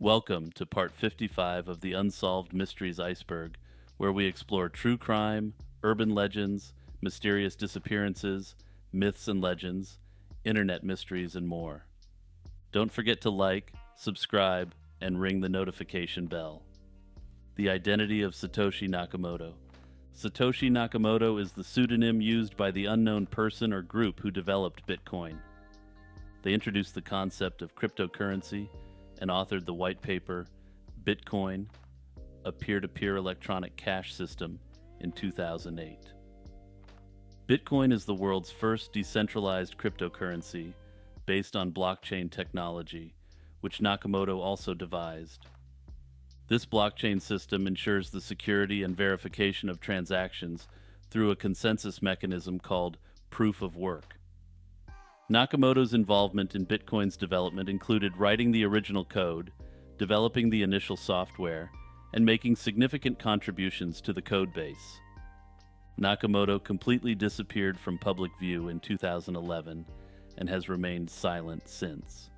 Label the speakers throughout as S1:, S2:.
S1: Welcome to part 55 of the Unsolved Mysteries Iceberg, where we explore true crime, urban legends, mysterious disappearances, myths and legends, internet mysteries, and more. Don't forget to like, subscribe, and ring the notification bell. The identity of Satoshi Nakamoto. Satoshi Nakamoto is the pseudonym used by the unknown person or group who developed Bitcoin. They introduced the concept of cryptocurrency and authored the white paper Bitcoin, a peer-to-peer electronic cash system, in 2008. Bitcoin is the world's first decentralized cryptocurrency based on blockchain technology, which Nakamoto also devised. This blockchain system ensures the security and verification of transactions through a consensus mechanism called proof of work. Nakamoto's involvement in Bitcoin's development included writing the original code, developing the initial software, and making significant contributions to the code base. Nakamoto completely disappeared from public view in 2011 and has remained silent since.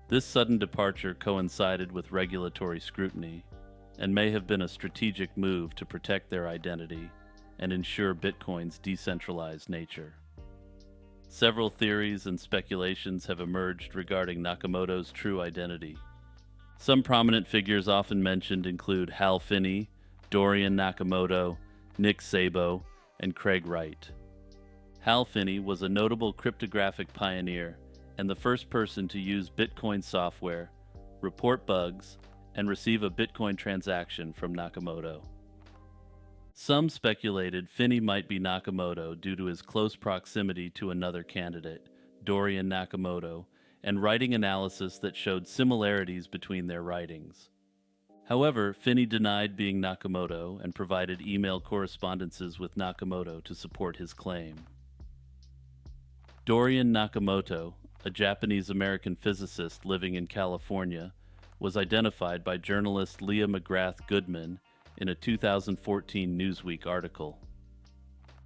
S1: This sudden departure coincided with regulatory scrutiny and may have been a strategic move to protect their identity and ensure Bitcoin's decentralized nature. Several theories and speculations have emerged regarding Nakamoto's true identity. Some prominent figures often mentioned include Hal Finney, Dorian Nakamoto, Nick Szabo, and Craig Wright. Hal Finney was a notable cryptographic pioneer and the first person to use Bitcoin software, report bugs, and receive a Bitcoin transaction from Nakamoto. Some speculated Finney might be Nakamoto due to his close proximity to another candidate, Dorian Nakamoto, and writing analysis that showed similarities between their writings. However, Finney denied being Nakamoto and provided email correspondences with Nakamoto to support his claim. Dorian Nakamoto, a Japanese-American physicist living in California, was identified by journalist Leah McGrath Goodman in a 2014 Newsweek article.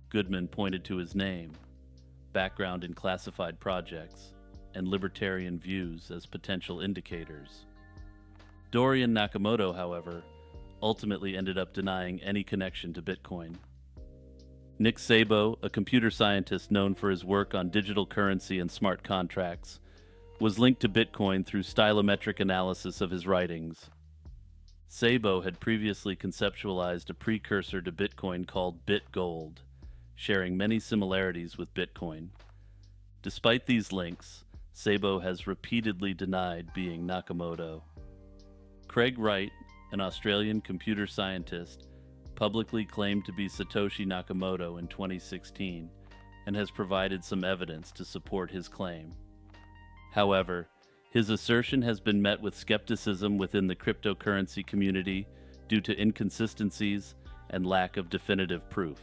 S1: Goodman pointed to his name, background in classified projects, and libertarian views as potential indicators. Dorian Nakamoto, however, ultimately ended up denying any connection to Bitcoin. Nick Szabo, a computer scientist known for his work on digital currency and smart contracts, was linked to Bitcoin through stylometric analysis of his writings. Szabo had previously conceptualized a precursor to Bitcoin called BitGold, sharing many similarities with Bitcoin. Despite these links, Szabo has repeatedly denied being Nakamoto. Craig Wright, an Australian computer scientist, publicly claimed to be Satoshi Nakamoto in 2016 and has provided some evidence to support his claim. However, his assertion has been met with skepticism within the cryptocurrency community due to inconsistencies and lack of definitive proof.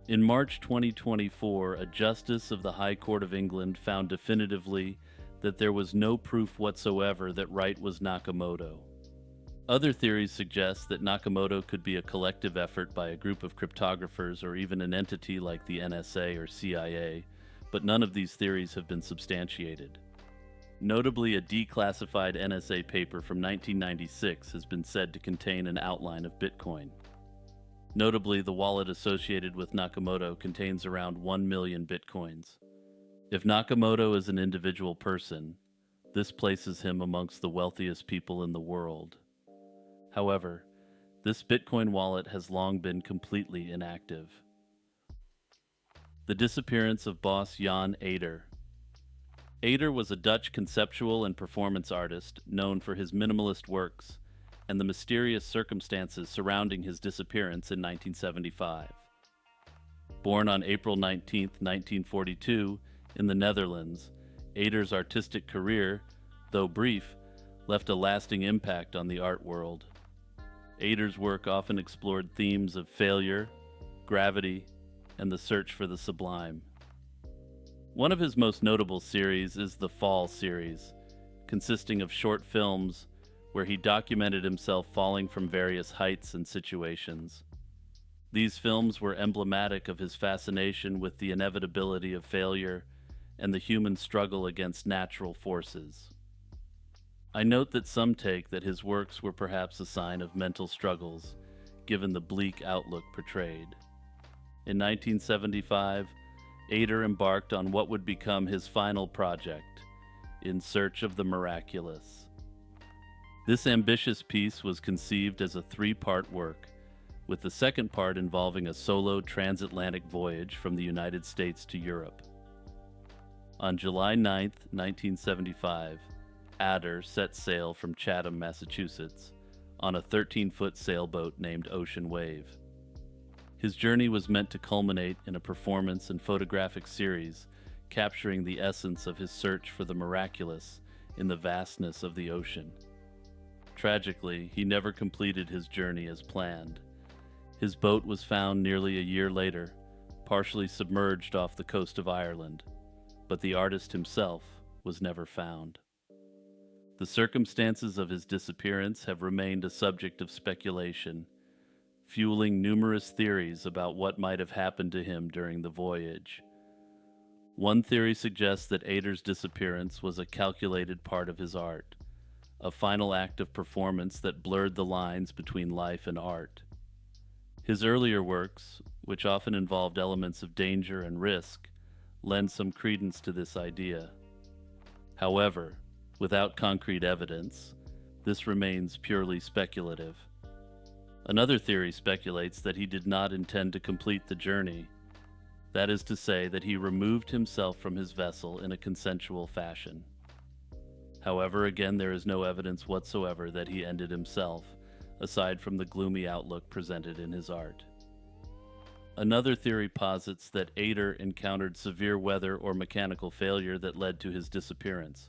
S1: In March 2024, a justice of the High Court of England found definitively that there was no proof whatsoever that Wright was Nakamoto. Other theories suggest that Nakamoto could be a collective effort by a group of cryptographers or even an entity like the NSA or CIA, but none of these theories have been substantiated. Notably, a declassified NSA paper from 1996 has been said to contain an outline of Bitcoin. Notably, the wallet associated with Nakamoto contains around 1 million Bitcoins. If Nakamoto is an individual person, this places him amongst the wealthiest people in the world. However, this Bitcoin wallet has long been completely inactive. The disappearance of boss Jan Ader. Ader was a Dutch conceptual and performance artist known for his minimalist works and the mysterious circumstances surrounding his disappearance in 1975. Born on April 19, 1942, in the Netherlands, Ader's artistic career, though brief, left a lasting impact on the art world. Ader's work often explored themes of failure, gravity, and the search for the sublime. One of his most notable series is the Fall series, consisting of short films where he documented himself falling from various heights and situations. These films were emblematic of his fascination with the inevitability of failure and the human struggle against natural forces. I note that some take that his works were perhaps a sign of mental struggles, given the bleak outlook portrayed. In 1975, Ader embarked on what would become his final project, In Search of the Miraculous. This ambitious piece was conceived as a three-part work, with the second part involving a solo transatlantic voyage from the United States to Europe. On July 9, 1975, Ader set sail from Chatham, Massachusetts, on a 13-foot sailboat named Ocean Wave. His journey was meant to culminate in a performance and photographic series capturing the essence of his search for the miraculous in the vastness of the ocean. Tragically, he never completed his journey as planned. His boat was found nearly a year later, partially submerged off the coast of Ireland, but the artist himself was never found. The circumstances of his disappearance have remained a subject of speculation, fueling numerous theories about what might have happened to him during the voyage. One theory suggests that Ader's disappearance was a calculated part of his art, a final act of performance that blurred the lines between life and art. His earlier works, which often involved elements of danger and risk, lend some credence to this idea. However, without concrete evidence, this remains purely speculative. Another theory speculates that he did not intend to complete the journey. That is to say, that he removed himself from his vessel in a consensual fashion. However, again, there is no evidence whatsoever that he ended himself, aside from the gloomy outlook presented in his art. Another theory posits that Ader encountered severe weather or mechanical failure that led to his disappearance.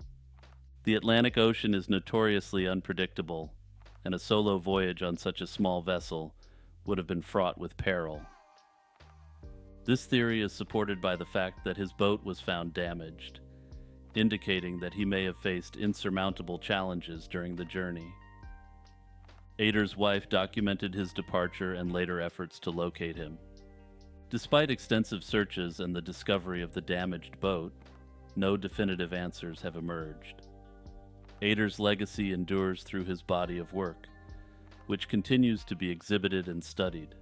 S1: The Atlantic Ocean is notoriously unpredictable, and a solo voyage on such a small vessel would have been fraught with peril. This theory is supported by the fact that his boat was found damaged, indicating that he may have faced insurmountable challenges during the journey. Ader's wife documented his departure and later efforts to locate him. Despite extensive searches and the discovery of the damaged boat, no definitive answers have emerged. Ader's legacy endures through his body of work, which continues to be exhibited and studied.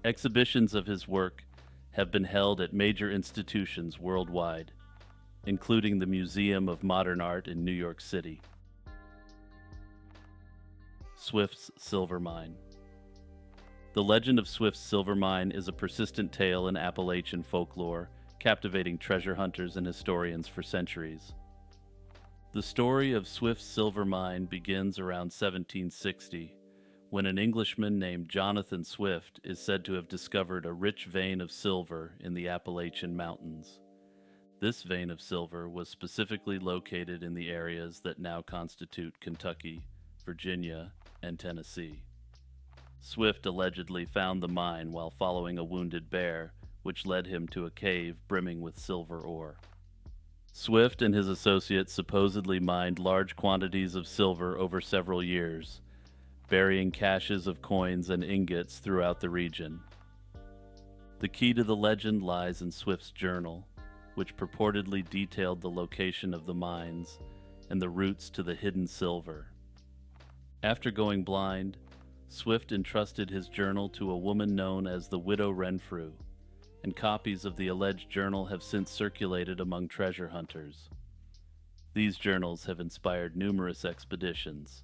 S1: Exhibitions of his work have been held at major institutions worldwide, including the Museum of Modern Art in New York City. Swift's Silver Mine. The legend of Swift's Silver Mine is a persistent tale in Appalachian folklore, captivating treasure hunters and historians for centuries. The story of Swift's Silver Mine begins around 1760, when an Englishman named Jonathan Swift is said to have discovered a rich vein of silver in the Appalachian Mountains. This vein of silver was specifically located in the areas that now constitute Kentucky, Virginia, and Tennessee. Swift allegedly found the mine while following a wounded bear, which led him to a cave brimming with silver ore. Swift and his associates supposedly mined large quantities of silver over several years, burying caches of coins and ingots throughout the region. The key to the legend lies in Swift's journal, which purportedly detailed the location of the mines and the routes to the hidden silver. After going blind, Swift entrusted his journal to a woman known as the Widow Renfrew, and copies of the alleged journal have since circulated among treasure hunters. These journals have inspired numerous expeditions,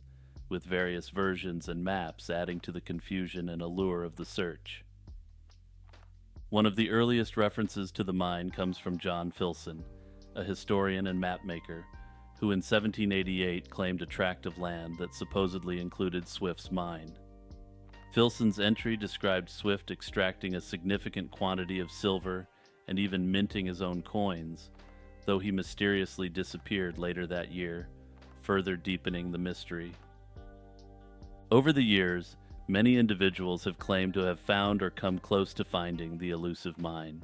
S1: with various versions and maps adding to the confusion and allure of the search. One of the earliest references to the mine comes from John Filson, a historian and mapmaker, who in 1788 claimed a tract of land that supposedly included Swift's mine. Filson's entry described Swift extracting a significant quantity of silver and even minting his own coins, though he mysteriously disappeared later that year, further deepening the mystery. Over the years, many individuals have claimed to have found or come close to finding the elusive mine.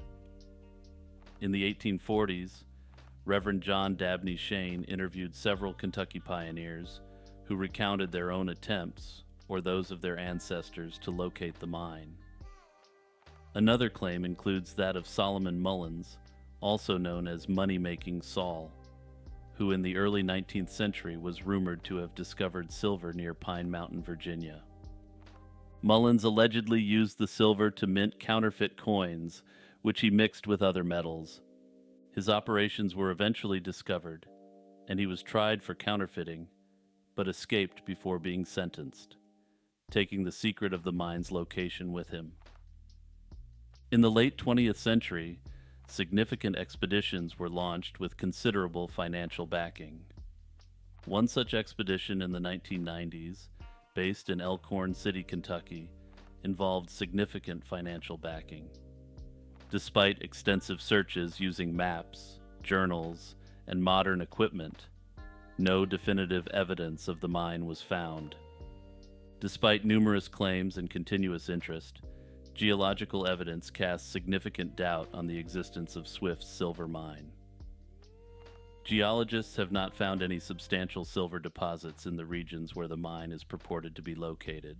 S1: In the 1840s, Reverend John Dabney Shane interviewed several Kentucky pioneers who recounted their own attempts, or those of their ancestors, to locate the mine. Another claim includes that of Solomon Mullins, also known as Money-Making Saul, who in the early 19th century was rumored to have discovered silver near Pine Mountain, Virginia. Mullins allegedly used the silver to mint counterfeit coins, which he mixed with other metals. His operations were eventually discovered, and he was tried for counterfeiting, but escaped before being sentenced, taking the secret of the mine's location with him. In the late 20th century, significant expeditions were launched with considerable financial backing. One such expedition in the 1990s, based in Elkhorn City, Kentucky, involved significant financial backing. Despite extensive searches using maps, journals, and modern equipment, no definitive evidence of the mine was found. Despite numerous claims and continuous interest, geological evidence casts significant doubt on the existence of Swift's silver mine. Geologists have not found any substantial silver deposits in the regions where the mine is purported to be located.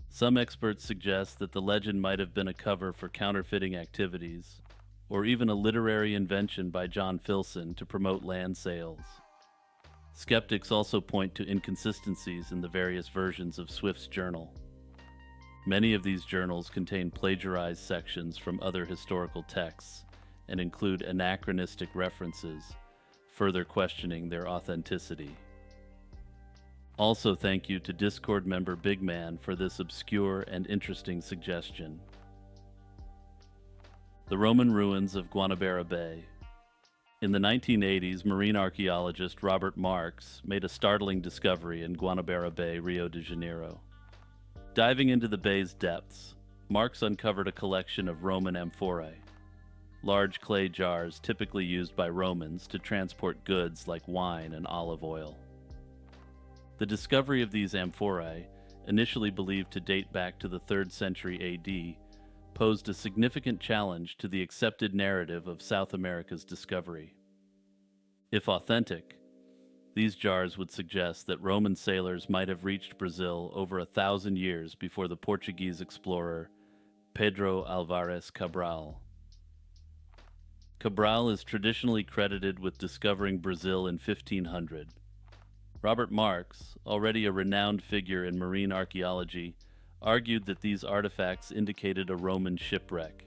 S1: Some experts suggest that the legend might have been a cover for counterfeiting activities, or even a literary invention by John Filson to promote land sales. Skeptics also point to inconsistencies in the various versions of Swift's journal. Many of these journals contain plagiarized sections from other historical texts and include anachronistic references, further questioning their authenticity. Also, thank you to Discord member Big Man for this obscure and interesting suggestion. The Roman ruins of Guanabara Bay. In the 1980s, marine archaeologist Robert Marks made a startling discovery in Guanabara Bay, Rio de Janeiro. Diving into the bay's depths, Marks uncovered a collection of Roman amphorae, large clay jars typically used by Romans to transport goods like wine and olive oil. The discovery of these amphorae, initially believed to date back to the 3rd century AD, posed a significant challenge to the accepted narrative of South America's discovery. If authentic, these jars would suggest that Roman sailors might have reached Brazil over 1,000 years before the Portuguese explorer Pedro Álvares Cabral. Cabral is traditionally credited with discovering Brazil in 1500. Robert Marks, already a renowned figure in marine archaeology, argued that these artifacts indicated a Roman shipwreck.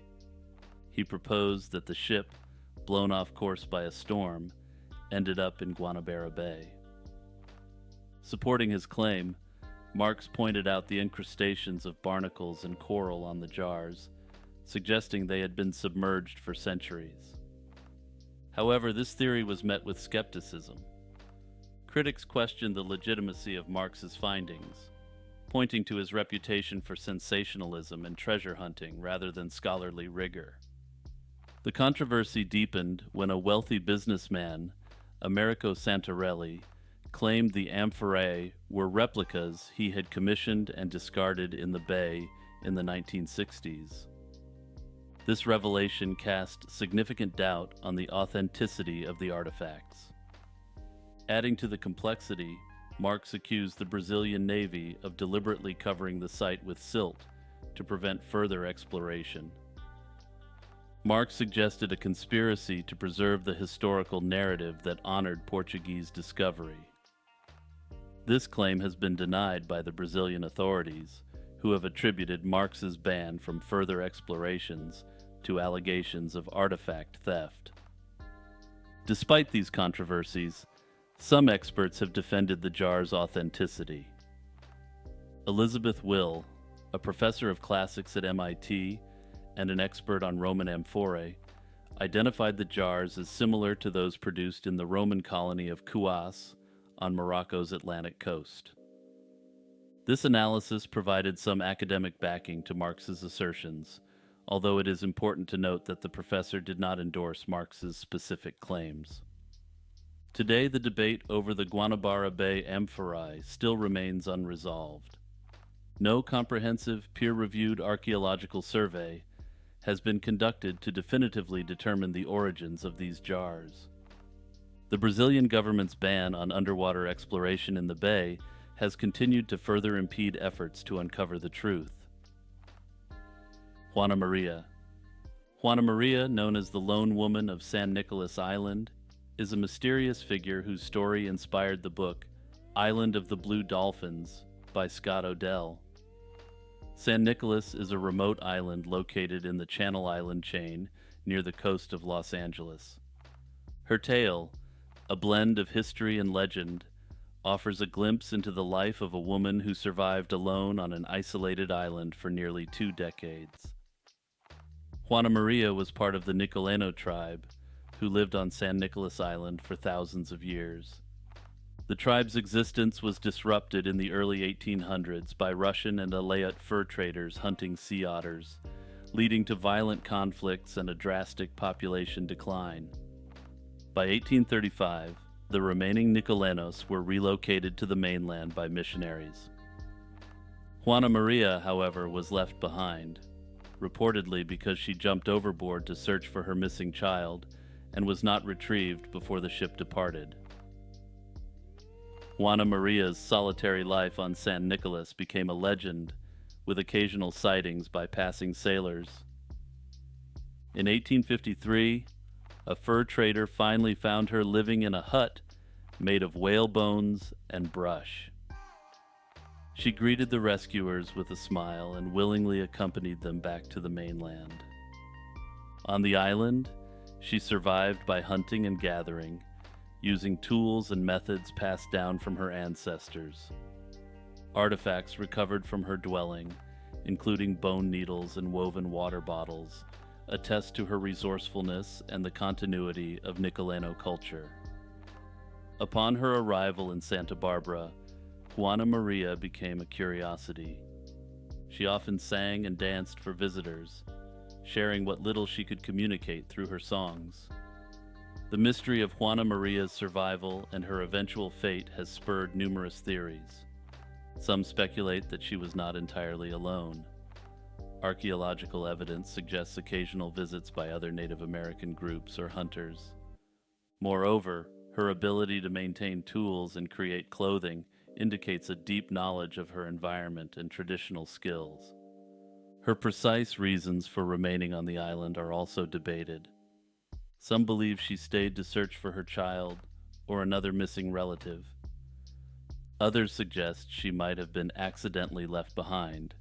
S1: He proposed that the ship, blown off course by a storm, ended up in Guanabara Bay. Supporting his claim, Marks pointed out the incrustations of barnacles and coral on the jars, suggesting they had been submerged for centuries. However, this theory was met with skepticism. Critics questioned the legitimacy of Marks's findings, pointing to his reputation for sensationalism and treasure hunting rather than scholarly rigor. The controversy deepened when a wealthy businessman, Americo Santarelli, claimed the amphorae were replicas he had commissioned and discarded in the bay in the 1960s. This revelation cast significant doubt on the authenticity of the artifacts. Adding to the complexity, Marks accused the Brazilian Navy of deliberately covering the site with silt to prevent further exploration. Marks suggested a conspiracy to preserve the historical narrative that honored Portuguese discovery. This claim has been denied by the Brazilian authorities, who have attributed Marks's ban from further explorations to allegations of artifact theft. Despite these controversies, some experts have defended the jar's authenticity. Elizabeth Will, a professor of classics at MIT and an expert on Roman amphorae, identified the jars as similar to those produced in the Roman colony of Kouas on Morocco's Atlantic coast. This analysis provided some academic backing to Marks's assertions, although it is important to note that the professor did not endorse Marks's specific claims. Today, the debate over the Guanabara Bay amphorae still remains unresolved. No comprehensive, peer-reviewed archaeological survey has been conducted to definitively determine the origins of these jars. The Brazilian government's ban on underwater exploration in the bay has continued to further impede efforts to uncover the truth. Juana Maria. Juana Maria, known as the Lone Woman of San Nicolas Island, is a mysterious figure whose story inspired the book Island of the Blue Dolphins by Scott Odell. San Nicolas is a remote island located in the Channel Island chain near the coast of Los Angeles. Her tale, a blend of history and legend, offers a glimpse into the life of a woman who survived alone on an isolated island for nearly 2 decades. Juana Maria was part of the Nicoleno tribe, who lived on San Nicolas Island for thousands of years. The tribe's existence was disrupted in the early 1800s by Russian and Aleut fur traders hunting sea otters, leading to violent conflicts and a drastic population decline. By 1835, the remaining Nicolenos were relocated to the mainland by missionaries. Juana Maria, however, was left behind, reportedly because she jumped overboard to search for her missing child and was not retrieved before the ship departed. Juana Maria's solitary life on San Nicolas became a legend, with occasional sightings by passing sailors. In 1853, a fur trader finally found her living in a hut made of whale bones and brush. She greeted the rescuers with a smile and willingly accompanied them back to the mainland. On the island, she survived by hunting and gathering, using tools and methods passed down from her ancestors. Artifacts recovered from her dwelling, including bone needles and woven water bottles, attest to her resourcefulness and the continuity of Nicoleno culture. Upon her arrival in Santa Barbara, Juana Maria became a curiosity. She often sang and danced for visitors, sharing what little she could communicate through her songs. The mystery of Juana Maria's survival and her eventual fate has spurred numerous theories. Some speculate that she was not entirely alone. Archaeological evidence suggests occasional visits by other Native American groups or hunters. Moreover, her ability to maintain tools and create clothing indicates a deep knowledge of her environment and traditional skills. Her precise reasons for remaining on the island are also debated. Some believe she stayed to search for her child or another missing relative. Others suggest she might have been accidentally left behind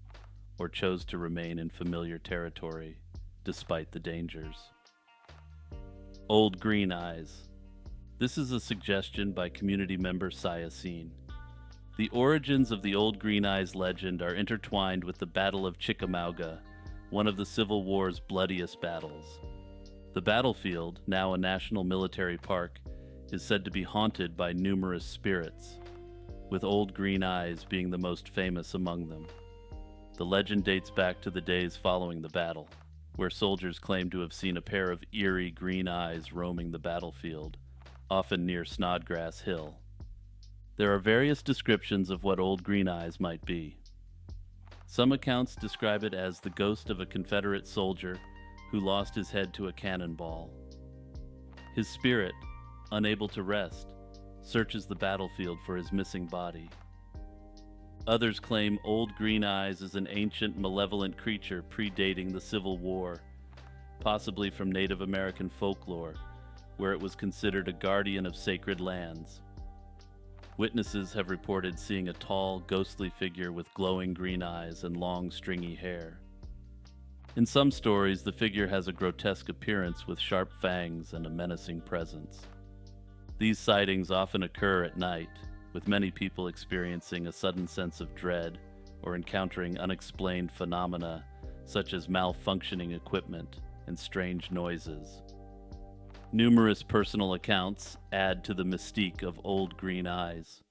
S1: or chose to remain in familiar territory despite the dangers. Old Green Eyes. This is a suggestion by community member Sayacine. The origins of the Old Green Eyes legend are intertwined with the Battle of Chickamauga, one of the Civil War's bloodiest battles. The battlefield, now a national military park, is said to be haunted by numerous spirits, with Old Green Eyes being the most famous among them. The legend dates back to the days following the battle, where soldiers claim to have seen a pair of eerie green eyes roaming the battlefield, often near Snodgrass Hill. There are various descriptions of what Old Green Eyes might be. Some accounts describe it as the ghost of a Confederate soldier who lost his head to a cannonball. His spirit, unable to rest, searches the battlefield for his missing body. Others claim Old Green Eyes is an ancient, malevolent creature predating the Civil War, possibly from Native American folklore, where it was considered a guardian of sacred lands. Witnesses have reported seeing a tall, ghostly figure with glowing green eyes and long, stringy hair. In some stories, the figure has a grotesque appearance with sharp fangs and a menacing presence. These sightings often occur at night, with many people experiencing a sudden sense of dread or encountering unexplained phenomena such as malfunctioning equipment and strange noises. Numerous personal accounts add to the mystique of Old Green Eyes.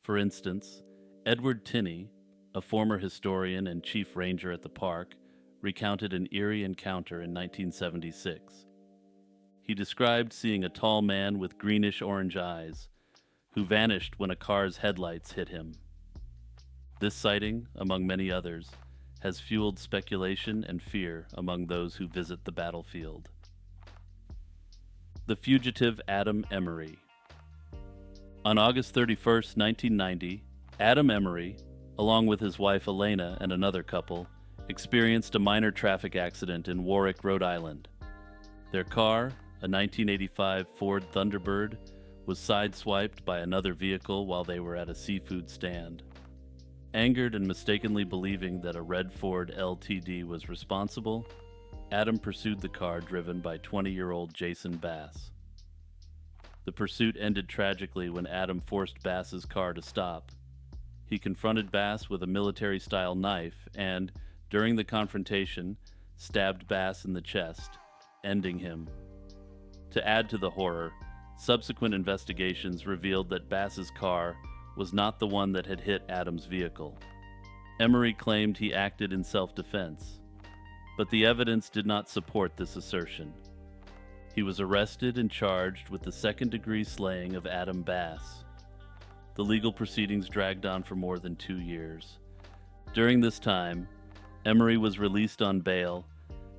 S1: For instance, Edward Tinney, a former historian and chief ranger at the park, recounted an eerie encounter in 1976. He described seeing a tall man with greenish-orange eyes, who vanished when a car's headlights hit him. This sighting, among many others, has fueled speculation and fear among those who visit the battlefield. The fugitive Adam Emory. On August 31, 1990, Adam Emory, along with his wife Elena and another couple, experienced a minor traffic accident in Warwick, Rhode Island. Their car, a 1985 Ford Thunderbird, was sideswiped by another vehicle while they were at a seafood stand. Angered and mistakenly believing that a red Ford LTD was responsible, Adam pursued the car driven by 20-year-old Jason Bass. The pursuit ended tragically when Adam forced Bass's car to stop. He confronted Bass with a military-style knife and, during the confrontation, stabbed Bass in the chest, ending him. To add to the horror, subsequent investigations revealed that Bass's car was not the one that had hit Adam's vehicle. Emory claimed he acted in self-defense, but the evidence did not support this assertion. He was arrested and charged with the second-degree slaying of Adam Bass. The legal proceedings dragged on for more than 2 years. During this time, Emory was released on bail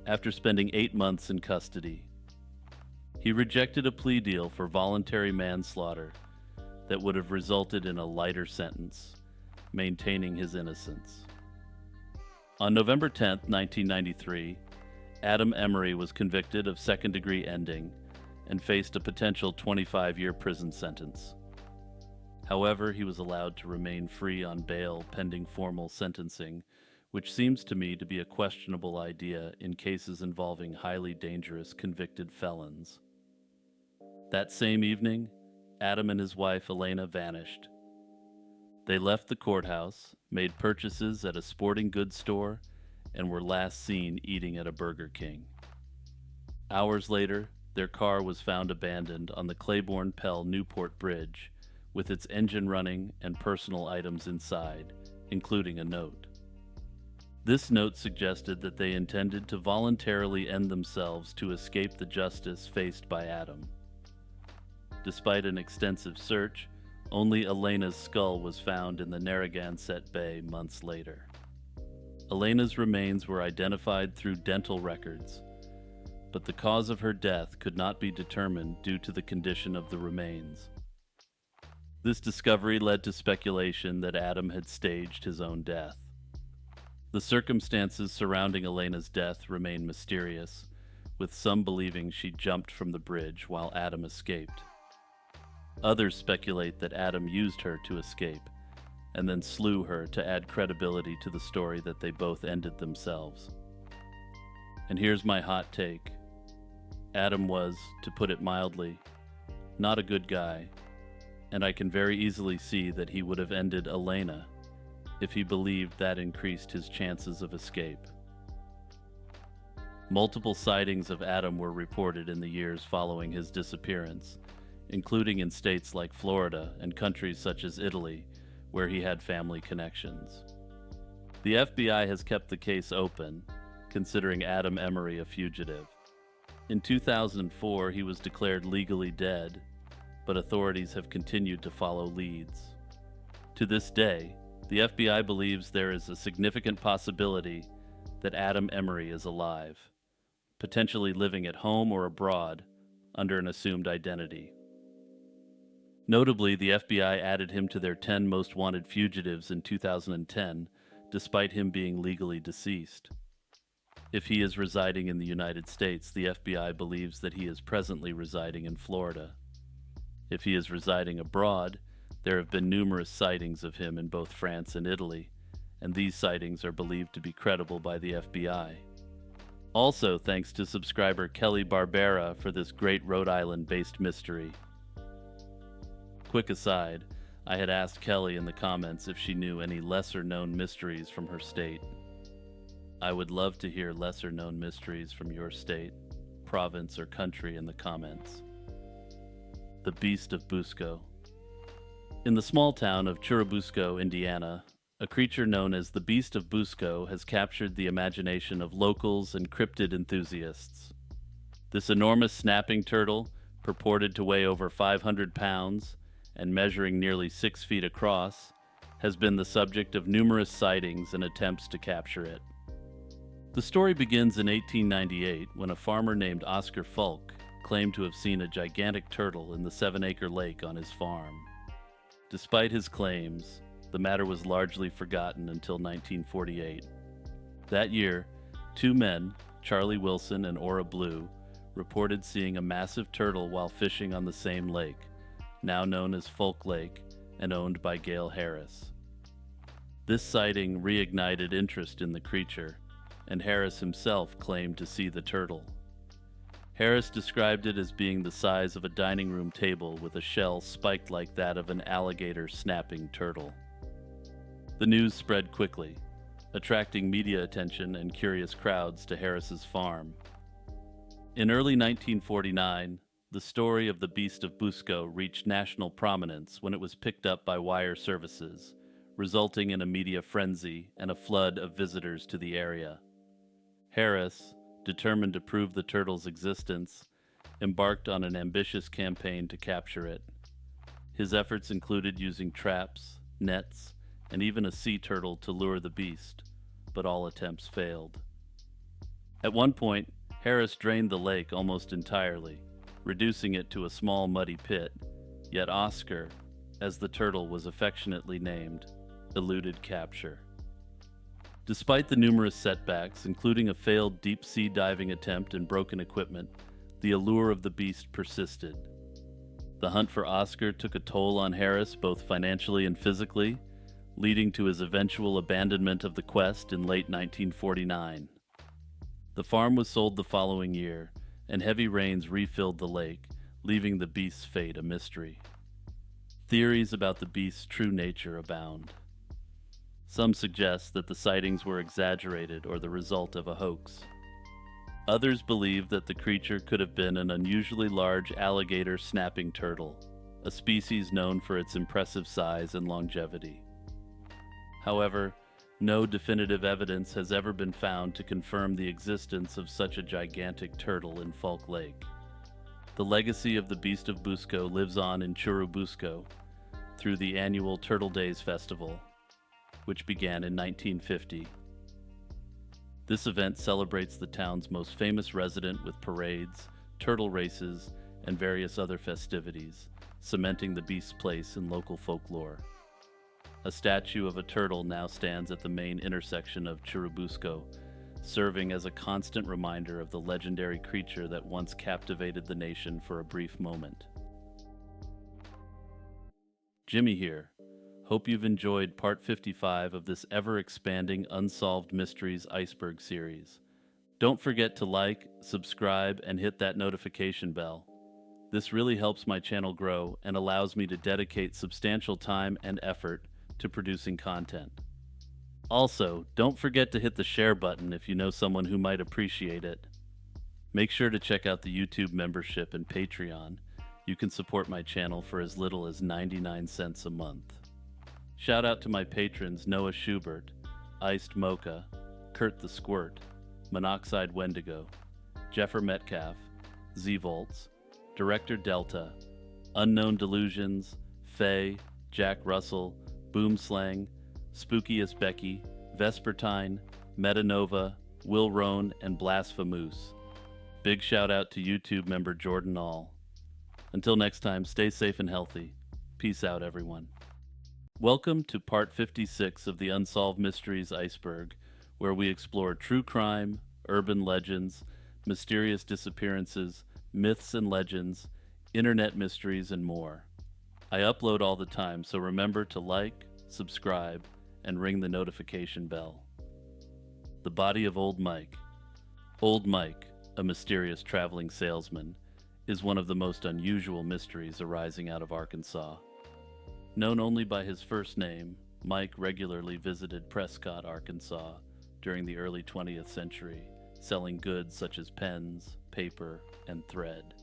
S1: after spending 8 months in custody. He rejected a plea deal for voluntary manslaughter that would have resulted in a lighter sentence, maintaining his innocence. On November 10, 1993, Adam Emory was convicted of second-degree ending and faced a potential 25-year prison sentence. However, he was allowed to remain free on bail pending formal sentencing, which seems to me to be a questionable idea in cases involving highly dangerous convicted felons. That same evening, Adam and his wife Elena vanished. They left the courthouse, made purchases at a sporting goods store, and were last seen eating at a Burger King. Hours later, their car was found abandoned on the Claiborne-Pell-Newport Bridge, with its engine running and personal items inside, including a note. This note suggested that they intended to voluntarily end themselves to escape the justice faced by Adam. Despite an extensive search, only Elena's skull was found in the Narragansett Bay months later. Elena's remains were identified through dental records, but the cause of her death could not be determined due to the condition of the remains. This discovery led to speculation that Adam had staged his own death. The circumstances surrounding Elena's death remain mysterious, with some believing she jumped from the bridge while Adam escaped. Others speculate that Adam used her to escape, and then slew her to add credibility to the story that they both ended themselves. And here's my hot take. Adam was, to put it mildly, not a good guy, and I can very easily see that he would have ended Elena if he believed that increased his chances of escape. Multiple sightings of Adam were reported in the years following his disappearance, including in states like Florida and countries such as Italy, where he had family connections. The FBI has kept the case open, considering Adam Emory a fugitive. In 2004, he was declared legally dead, but authorities have continued to follow leads. To this day, the FBI believes there is a significant possibility that Adam Emory is alive, potentially living at home or abroad under an assumed identity. Notably, the FBI added him to their 10 most wanted fugitives in 2010, despite him being legally deceased. If he is residing in the United States, the FBI believes that he is presently residing in Florida. If he is residing abroad, there have been numerous sightings of him in both France and Italy, and these sightings are believed to be credible by the FBI. Also, thanks to subscriber Kelly Barbera for this great Rhode Island-based mystery. Quick aside, I had asked Kelly in the comments if she knew any lesser-known mysteries from her state. I would love to hear lesser-known mysteries from your state, province, or country in the comments. The Beast of Busco. In the small town of Churubusco, Indiana, a creature known as the Beast of Busco has captured the imagination of locals and cryptid enthusiasts. This enormous snapping turtle, purported to weigh over 500 pounds and measuring nearly 6 feet across, has been the subject of numerous sightings and attempts to capture it. The story begins in 1898 when a farmer named Oscar Fulk claimed to have seen a gigantic turtle in the 7-acre lake on his farm. Despite his claims, the matter was largely forgotten until 1948. That year, 2 men, Charlie Wilson and Ora Blue, reported seeing a massive turtle while fishing on the same lake, now known as Folk Lake and owned by Gail Harris. This sighting reignited interest in the creature, and Harris himself claimed to see the turtle. Harris described it as being the size of a dining room table with a shell spiked like that of an alligator snapping turtle. The news spread quickly, attracting media attention and curious crowds to Harris's farm. In early 1949, the story of the beast of Busco reached national prominence when it was picked up by wire services, resulting in a media frenzy and a flood of visitors to the area. Harris, determined to prove the turtle's existence, embarked on an ambitious campaign to capture it. His efforts included using traps, nets, and even a sea turtle to lure the beast, but all attempts failed. At one point, Harris drained the lake almost entirely, reducing it to a small muddy pit, yet Oscar, as the turtle was affectionately named, eluded capture. Despite the numerous setbacks, including a failed deep-sea diving attempt and broken equipment, the allure of the beast persisted. The hunt for Oscar took a toll on Harris both financially and physically, leading to his eventual abandonment of the quest in late 1949. The farm was sold the following year, and heavy rains refilled the lake, leaving the beast's fate a mystery. Theories about the beast's true nature abound. Some suggest that the sightings were exaggerated or the result of a hoax. Others believe that the creature could have been an unusually large alligator snapping turtle, a species known for its impressive size and longevity. However, no definitive evidence has ever been found to confirm the existence of such a gigantic turtle in Folk Lake. The legacy of the Beast of Busco lives on in Churubusco through the annual Turtle Days Festival, which began in 1950. This event celebrates the town's most famous resident with parades, turtle races, and various other festivities, cementing the beast's place in local folklore. A statue of a turtle now stands at the main intersection of Churubusco, serving as a constant reminder of the legendary creature that once captivated the nation for a brief moment. Jimmy here. Hope you've enjoyed part 55 of this ever-expanding Unsolved Mysteries Iceberg series. Don't forget to like, subscribe, and hit that notification bell. This really helps my channel grow and allows me to dedicate substantial time and effort to producing content. Also, don't forget to hit the share button if you know someone who might appreciate it. Make sure to check out the YouTube membership and Patreon. You can support my channel for as little as 99 cents a month. Shout out to my patrons Noah Schubert, Iced Mocha, Kurt the Squirt, Monoxide Wendigo, Jeffer Metcalf, Z-Volts, Director Delta, Unknown Delusions, Faye, Jack Russell, Boomslang, Spookiest Becky, Vespertine, Metanova, Will Roan, and Blasphemous. Big shout out to YouTube member Jordan All. Until next time, stay safe and healthy. Peace out, everyone. Welcome to part 56 of the Unsolved Mysteries Iceberg, where we explore true crime, urban legends, mysterious disappearances, myths and legends, internet mysteries, and more. I upload all the time, so remember to like, subscribe, and ring the notification bell. The body of Old Mike. Old Mike, a mysterious traveling salesman, is one of the most unusual mysteries arising out of Arkansas. Known only by his first name, Mike regularly visited Prescott, Arkansas during the early 20th century, selling goods such as pens, paper, and thread.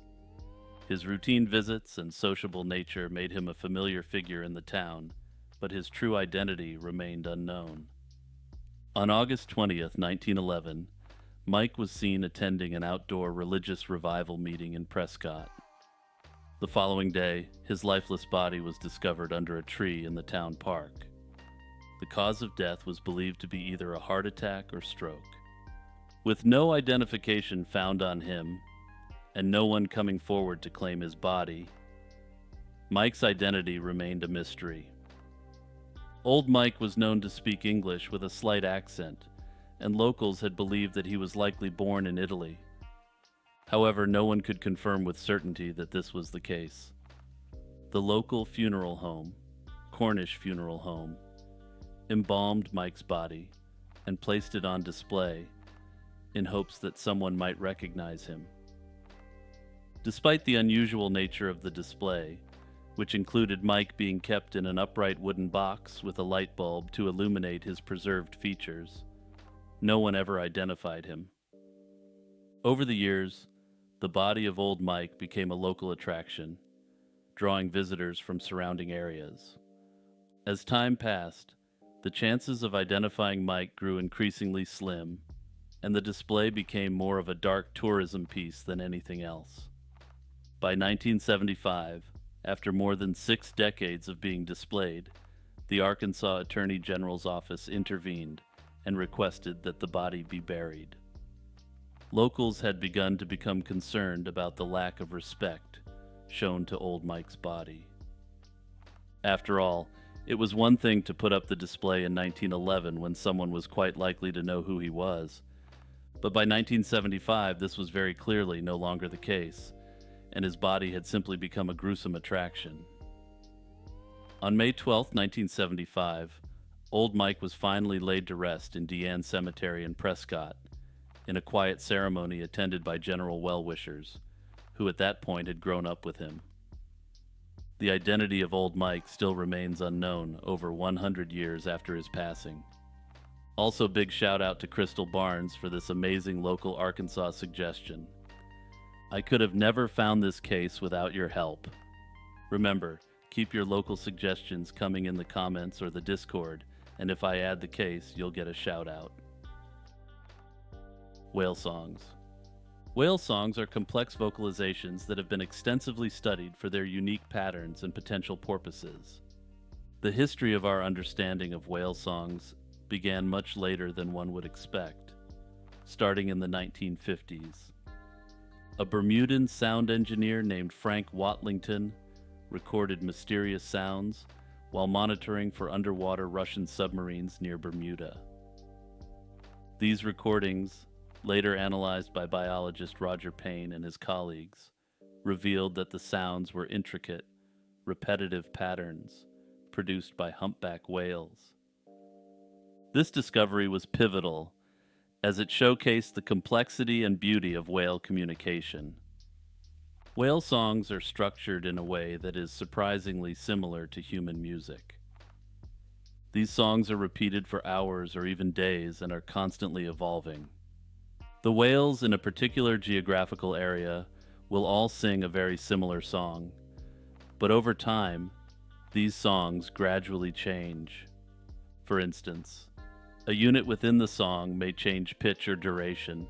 S1: His routine visits and sociable nature made him a familiar figure in the town, but his true identity remained unknown. On August 20th, 1911, Mike was seen attending an outdoor religious revival meeting in Prescott. The following day, his lifeless body was discovered under a tree in the town park. The cause of death was believed to be either a heart attack or stroke. With no identification found on him, and no one coming forward to claim his body, Mike's identity remained a mystery. Old Mike was known to speak English with a slight accent, and locals had believed that he was likely born in Italy. However, no one could confirm with certainty that this was the case. The local funeral home, Cornish Funeral Home, embalmed Mike's body and placed it on display in hopes that someone might recognize him. Despite the unusual nature of the display, which included Mike being kept in an upright wooden box with a light bulb to illuminate his preserved features, no one ever identified him. Over the years, the body of old Mike became a local attraction, drawing visitors from surrounding areas. As time passed, the chances of identifying Mike grew increasingly slim, and the display became more of a dark tourism piece than anything else. By 1975, after more than 6 decades of being displayed, the Arkansas Attorney General's office intervened and requested that the body be buried. Locals had begun to become concerned about the lack of respect shown to old Mike's body. After all, it was one thing to put up the display in 1911 when someone was quite likely to know who he was, but by 1975 this was very clearly no longer the case, and his body had simply become a gruesome attraction. On May 12, 1975, old Mike was finally laid to rest in Deanne Cemetery in Prescott, in a quiet ceremony attended by general well-wishers, who at that point had grown up with him. The identity of old Mike still remains unknown over 100 years after his passing. Also, big shout out to Crystal Barnes for this amazing local Arkansas suggestion. I could have never found this case without your help. Remember, keep your local suggestions coming in the comments or the Discord, and if I add the case, you'll get a shout out. Whale songs. Whale songs are complex vocalizations that have been extensively studied for their unique patterns and potential porpoises. The history of our understanding of whale songs began much later than one would expect, starting in the 1950s. A Bermudan sound engineer named Frank Watlington recorded mysterious sounds while monitoring for underwater Russian submarines near Bermuda. These recordings, later analyzed by biologist Roger Payne and his colleagues, revealed that the sounds were intricate, repetitive patterns produced by humpback whales. This discovery was pivotal, as it showcased the complexity and beauty of whale communication. Whale songs are structured in a way that is surprisingly similar to human music. These songs are repeated for hours or even days and are constantly evolving. The whales in a particular geographical area will all sing a very similar song, but over time, these songs gradually change. For instance, a unit within the song may change pitch or duration,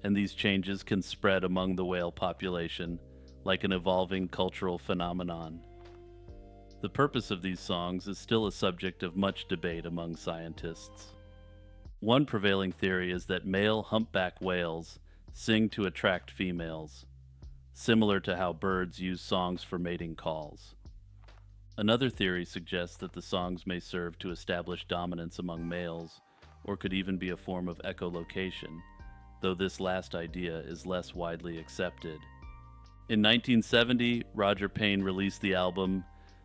S1: and these changes can spread among the whale population like an evolving cultural phenomenon. The purpose of these songs is still a subject of much debate among scientists. One prevailing theory is that male humpback whales sing to attract females, similar to how birds use songs for mating calls. Another theory suggests that the songs may serve to establish dominance among males, or could even be a form of echolocation, though this last idea is less widely accepted. In 1970, Roger Payne released the album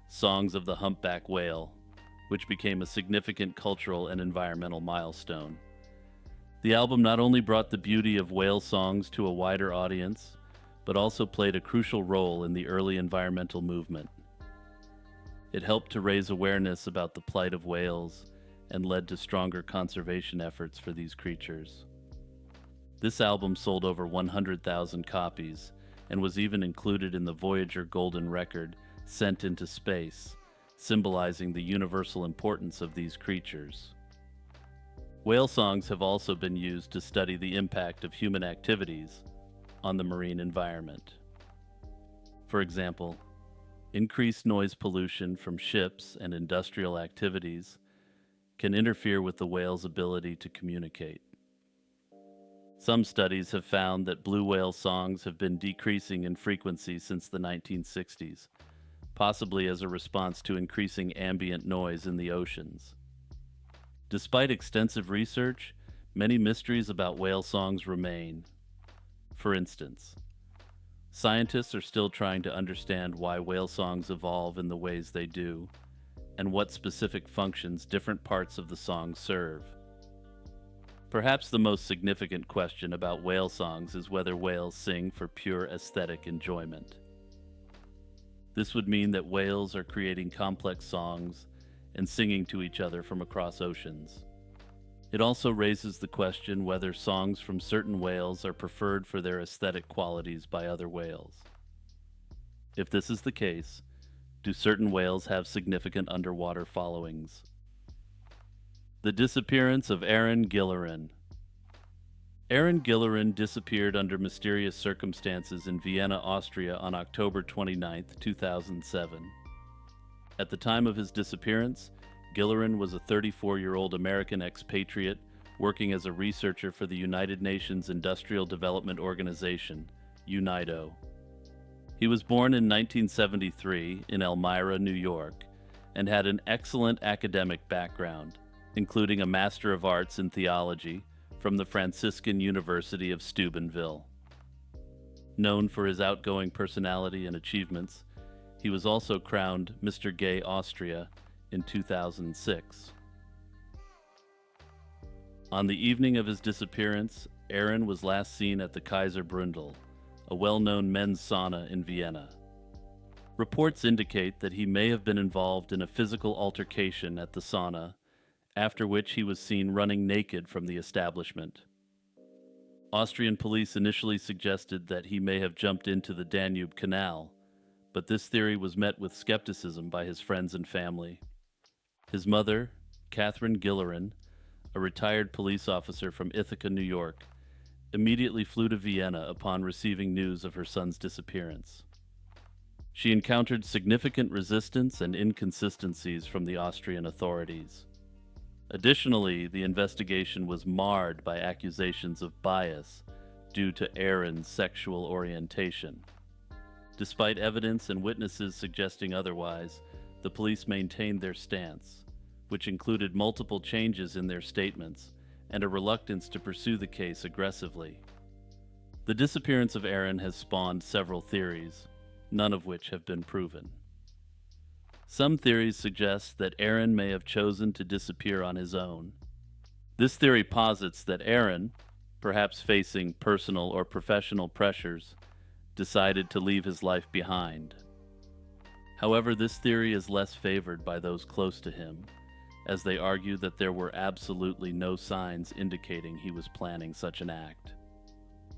S1: Songs of the Humpback Whale, which became a significant cultural and environmental milestone. The album not only brought the beauty of whale songs to a wider audience, but also played a crucial role in the early environmental movement. It helped to raise awareness about the plight of whales and led to stronger conservation efforts for these creatures. This album sold over 100,000 copies and was even included in the Voyager Golden Record sent into space, symbolizing the universal importance of these creatures. Whale songs have also been used to study the impact of human activities on the marine environment. For example, increased noise pollution from ships and industrial activities can interfere with the whale's ability to communicate. Some studies have found that blue whale songs have been decreasing in frequency since the 1960s, possibly as a response to increasing ambient noise in the oceans. Despite extensive research, many mysteries about whale songs remain. For instance, Scientists are still trying to understand why whale songs evolve in the ways they do, and what specific functions different parts of the song serve. Perhaps the most significant question about whale songs is whether whales sing for pure aesthetic enjoyment. This would mean that whales are creating complex songs and singing to each other from across oceans. It also raises the question whether songs from certain whales are preferred for their aesthetic qualities by other whales. If this is the case, do certain whales have significant underwater followings? The disappearance of Aaron Gilleran. Aaron Gilleran disappeared under mysterious circumstances in Vienna, Austria on October 29, 2007. At the time of his disappearance, Gilleran was a 34-year-old American expatriate working as a researcher for the United Nations Industrial Development Organization, UNIDO. He was born in 1973 in Elmira, New York, and had an excellent academic background, including a Master of Arts in Theology from the Franciscan University of Steubenville. Known for his outgoing personality and achievements, he was also crowned Mr. Gay Austria in 2006. On the evening of his disappearance, Aaron was last seen at the Kaiser Brundel, a well-known men's sauna in Vienna. Reports indicate that he may have been involved in a physical altercation at the sauna, after which he was seen running naked from the establishment. Austrian police initially suggested that he may have jumped into the Danube Canal, but this theory was met with skepticism by his friends and family. His mother, Catherine Gilleran, a retired police officer from Ithaca, New York, immediately flew to Vienna upon receiving news of her son's disappearance. She encountered significant resistance and inconsistencies from the Austrian authorities. Additionally, the investigation was marred by accusations of bias due to Aaron's sexual orientation. Despite evidence and witnesses suggesting otherwise, the police maintained their stance, which included multiple changes in their statements and a reluctance to pursue the case aggressively. The disappearance of Aaron has spawned several theories, none of which have been proven. Some theories suggest that Aaron may have chosen to disappear on his own. This theory posits that Aaron, perhaps facing personal or professional pressures, decided to leave his life behind. However, this theory is less favored by those close to him, as they argue that there were absolutely no signs indicating he was planning such an act.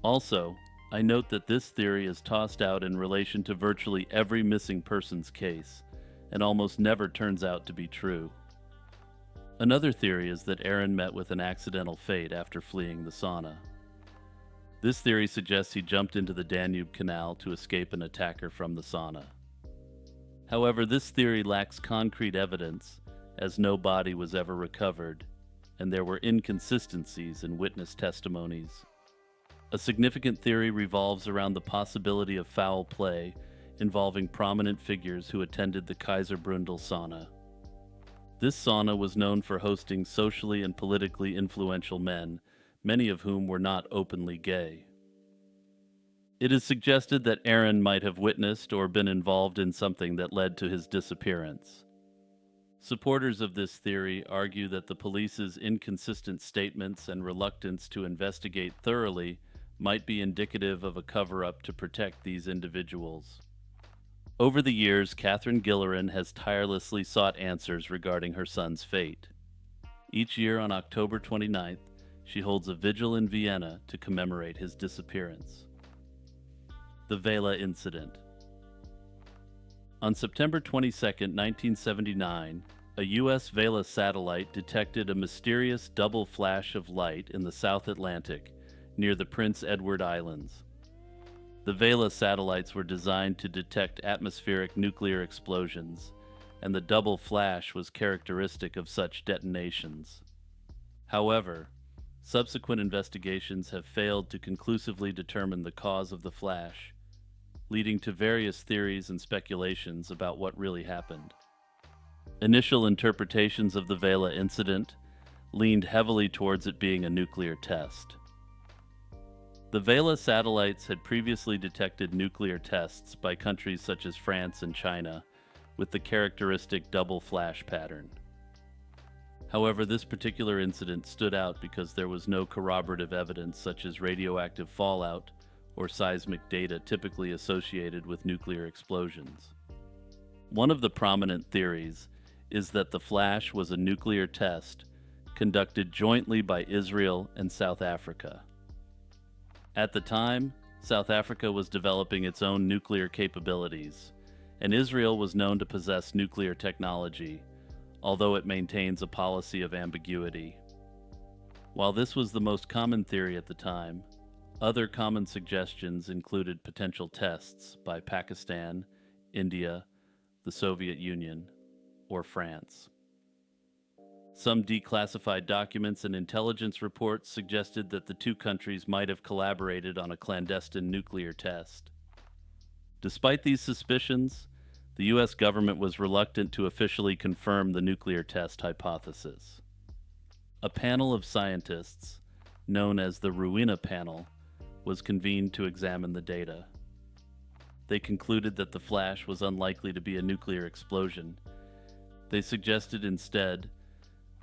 S1: Also, I note that this theory is tossed out in relation to virtually every missing persons case, and almost never turns out to be true. Another theory is that Aaron met with an accidental fate after fleeing the sauna. This theory suggests he jumped into the Danube Canal to escape an attacker from the sauna. However, this theory lacks concrete evidence, as no body was ever recovered, and there were inconsistencies in witness testimonies. A significant theory revolves around the possibility of foul play involving prominent figures who attended the Kaiser Brundel sauna. This sauna was known for hosting socially and politically influential men, many of whom were not openly gay. It is suggested that Aaron might have witnessed or been involved in something that led to his disappearance. Supporters of this theory argue that the police's inconsistent statements and reluctance to investigate thoroughly might be indicative of a cover-up to protect these individuals. Over the years, Catherine Gilleran has tirelessly sought answers regarding her son's fate. Each year on October 29th, she holds a vigil in Vienna to commemorate his disappearance. The Vela Incident. On September 22, 1979, a U.S. Vela satellite detected a mysterious double flash of light in the South Atlantic near the Prince Edward Islands. The Vela satellites were designed to detect atmospheric nuclear explosions, and the double flash was characteristic of such detonations. However, subsequent investigations have failed to conclusively determine the cause of the flash, leading to various theories and speculations about what really happened. Initial interpretations of the Vela incident leaned heavily towards it being a nuclear test. The Vela satellites had previously detected nuclear tests by countries such as France and China, with the characteristic double flash pattern. However, this particular incident stood out because there was no corroborative evidence such as radioactive fallout or seismic data typically associated with nuclear explosions. One of the prominent theories is that the flash was a nuclear test conducted jointly by Israel and South Africa. At the time, South Africa was developing its own nuclear capabilities, and Israel was known to possess nuclear technology, although it maintains a policy of ambiguity. While this was the most common theory at the time, other common suggestions included potential tests by Pakistan, India, the Soviet Union, or France. Some declassified documents and intelligence reports suggested that the two countries might have collaborated on a clandestine nuclear test. Despite these suspicions, the U.S. government was reluctant to officially confirm the nuclear test hypothesis. A panel of scientists, known as the Ruina Panel, was convened to examine the data. They concluded that the flash was unlikely to be a nuclear explosion. They suggested instead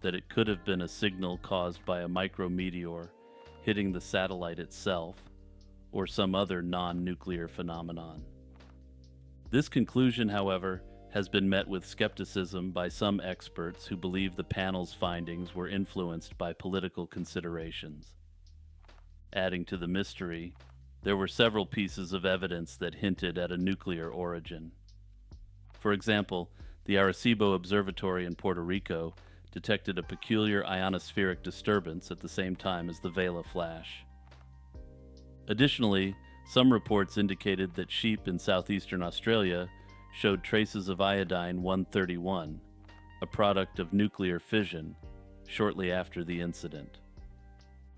S1: that it could have been a signal caused by a micrometeor hitting the satellite itself, or some other non-nuclear phenomenon. This conclusion, however, has been met with skepticism by some experts who believe the panel's findings were influenced by political considerations. Adding to the mystery, there were several pieces of evidence that hinted at a nuclear origin. For example, the Arecibo Observatory in Puerto Rico detected a peculiar ionospheric disturbance at the same time as the Vela flash. Additionally, some reports indicated that sheep in southeastern Australia showed traces of iodine-131, a product of nuclear fission, shortly after the incident.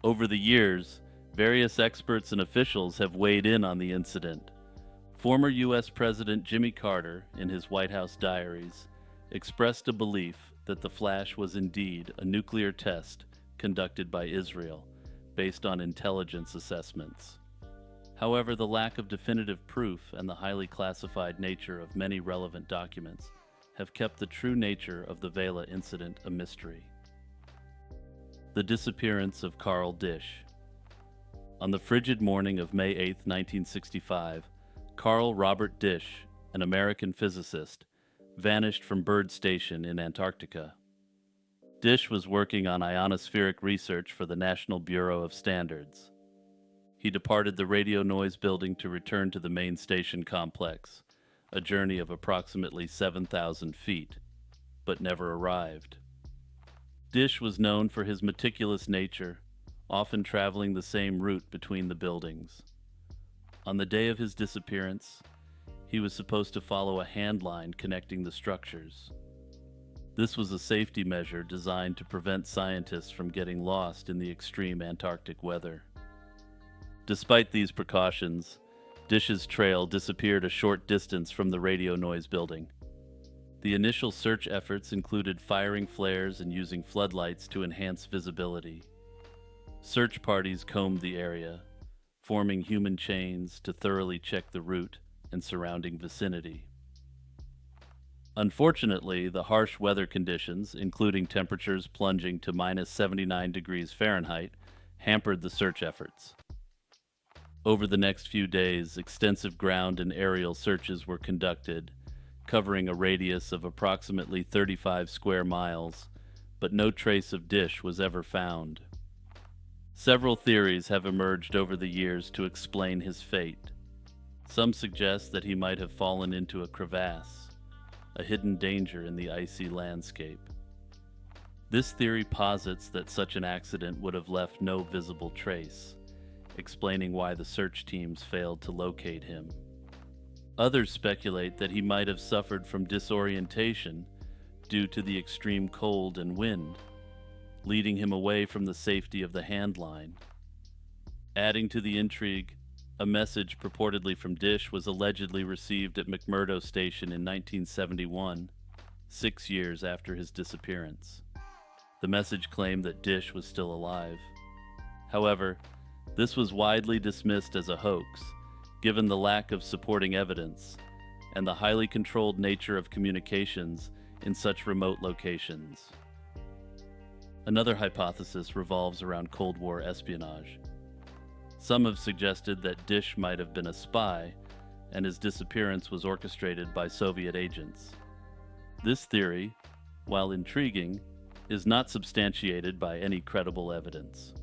S1: Over the years, various experts and officials have weighed in on the incident. Former U.S. President Jimmy Carter, in his White House diaries, expressed a belief that the flash was indeed a nuclear test conducted by Israel, based on intelligence assessments. However, the lack of definitive proof and the highly classified nature of many relevant documents have kept the true nature of the Vela incident a mystery. The disappearance of Carl Disch. On the frigid morning of May 8, 1965, Carl Robert Disch, an American physicist, vanished from Byrd Station in Antarctica. Disch was working on ionospheric research for the National Bureau of Standards. He departed the radio noise building to return to the main station complex, a journey of approximately 7,000 feet, but never arrived. Disch was known for his meticulous nature, often traveling the same route between the buildings. On the day of his disappearance, he was supposed to follow a hand line connecting the structures. This was a safety measure designed to prevent scientists from getting lost in the extreme Antarctic weather. Despite these precautions, Disch's trail disappeared a short distance from the radio noise building. The initial search efforts included firing flares and using floodlights to enhance visibility. Search parties combed the area, forming human chains to thoroughly check the route and surrounding vicinity. Unfortunately, the harsh weather conditions, including temperatures plunging to minus 79 degrees Fahrenheit, hampered the search efforts. Over the next few days, extensive ground and aerial searches were conducted, covering a radius of approximately 35 square miles, but no trace of Disch was ever found. Several theories have emerged over the years to explain his fate. Some suggest that he might have fallen into a crevasse, a hidden danger in the icy landscape. This theory posits that such an accident would have left no visible trace, explaining why the search teams failed to locate him. Others speculate that he might have suffered from disorientation due to the extreme cold and wind, leading him away from the safety of the hand line. Adding to the intrigue, a message purportedly from Disch was allegedly received at McMurdo Station in 1971, 6 years after his disappearance. The message claimed that Disch was still alive. However, This was widely dismissed as a hoax, given the lack of supporting evidence and the highly controlled nature of communications in such remote locations. Another hypothesis revolves around Cold War espionage. Some have suggested that Disch might have been a spy, and his disappearance was orchestrated by Soviet agents. This theory, while intriguing, is not substantiated by any credible evidence.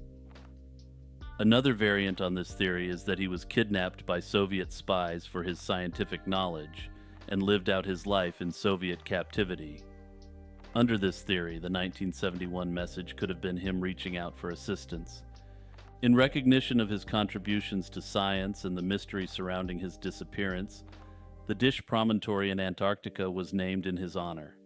S1: Another variant on this theory is that he was kidnapped by Soviet spies for his scientific knowledge and lived out his life in Soviet captivity. Under this theory, the 1971 message could have been him reaching out for assistance. In recognition of his contributions to science and the mystery surrounding his disappearance, the Disch promontory in Antarctica was named in his honor.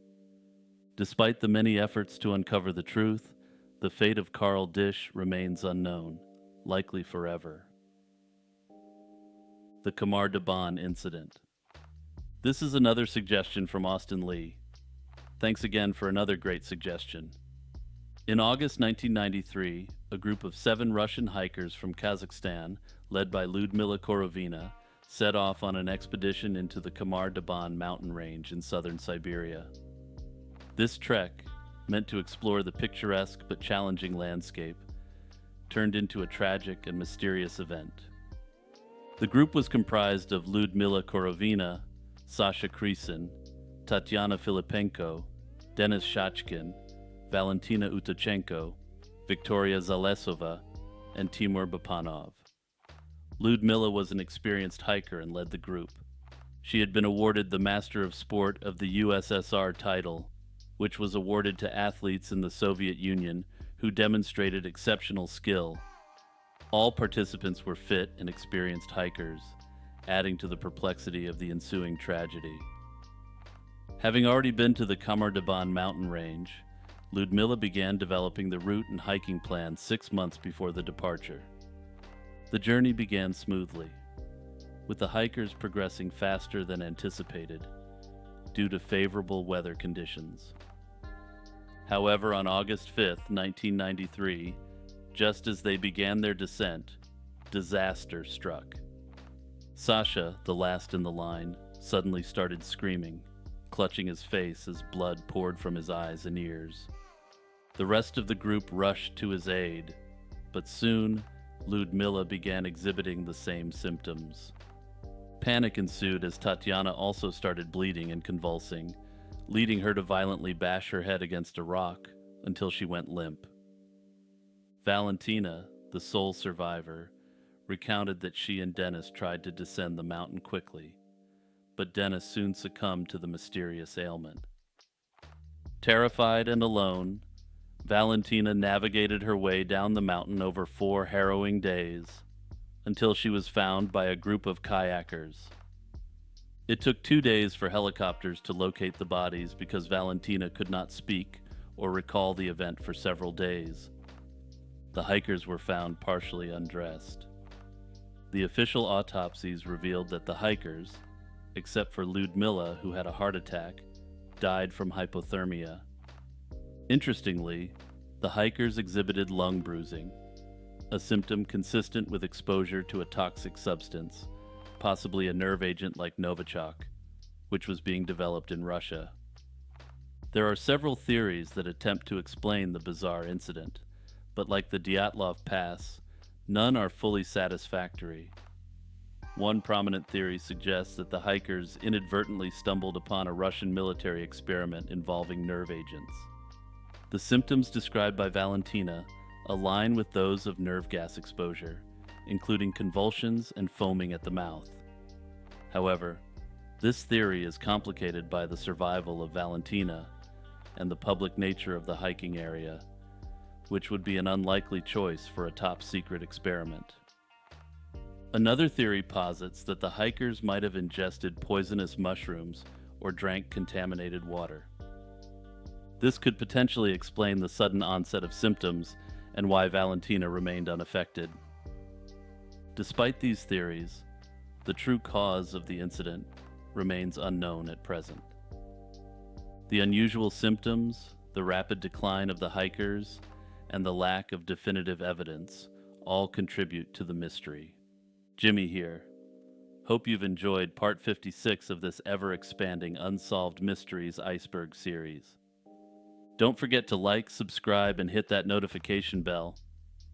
S1: Despite the many efforts to uncover the truth, the fate of Carl Disch remains unknown, likely forever. The Khamar Daban Incident. This is another suggestion from Austin Lee. Thanks again for another great suggestion. In August 1993, a group of 7 Russian hikers from Kazakhstan, led by Lyudmila Korovina, set off on an expedition into the Khamar Daban mountain range in southern Siberia. This trek, meant to explore the picturesque but challenging landscape, turned into a tragic and mysterious event. The group was comprised of Lyudmila Korovina, Sasha Krisin, Tatyana Filipenko, Denis Shachkin, Valentina Utachenko, Victoria Zalesova, and Timur Bapanov. Lyudmila was an experienced hiker and led the group. She had been awarded the Master of Sport of the USSR title, which was awarded to athletes in the Soviet Union who demonstrated exceptional skill. All participants were fit and experienced hikers, adding to the perplexity of the ensuing tragedy. Having already been to the Khamar Daban mountain range, Lyudmila began developing the route and hiking plan 6 months before the departure. The journey began smoothly, with the hikers progressing faster than anticipated due to favorable weather conditions. However, on August 5, 1993, just as they began their descent, disaster struck. Sasha, the last in the line, suddenly started screaming, clutching his face as blood poured from his eyes and ears. The rest of the group rushed to his aid, but soon Lyudmila began exhibiting the same symptoms. Panic ensued as Tatyana also started bleeding and convulsing, leading her to violently bash her head against a rock until she went limp. Valentina, the sole survivor, recounted that she and Denis tried to descend the mountain quickly, but Denis soon succumbed to the mysterious ailment. Terrified and alone, Valentina navigated her way down the mountain over 4 harrowing days until she was found by a group of kayakers. It took 2 days for helicopters to locate the bodies because Valentina could not speak or recall the event for several days. The hikers were found partially undressed. The official autopsies revealed that the hikers, except for Lyudmila, who had a heart attack, died from hypothermia. Interestingly, the hikers exhibited lung bruising, a symptom consistent with exposure to a toxic substance, possibly a nerve agent like Novichok, which was being developed in Russia. There are several theories that attempt to explain the bizarre incident, but like the Dyatlov Pass, none are fully satisfactory. One prominent theory suggests that the hikers inadvertently stumbled upon a Russian military experiment involving nerve agents. The symptoms described by Valentina align with those of nerve gas exposure, including convulsions and foaming at the mouth. However, this theory is complicated by the survival of Valentina and the public nature of the hiking area, which would be an unlikely choice for a top-secret experiment. Another theory posits that the hikers might have ingested poisonous mushrooms or drank contaminated water. This could potentially explain the sudden onset of symptoms and why Valentina remained unaffected. Despite these theories, the true cause of the incident remains unknown at present. The unusual symptoms, the rapid decline of the hikers, and the lack of definitive evidence all contribute to the mystery. Jimmy here. Hope you've enjoyed part 56 of this ever-expanding Unsolved Mysteries Iceberg series. Don't forget to like, subscribe, and hit that notification bell.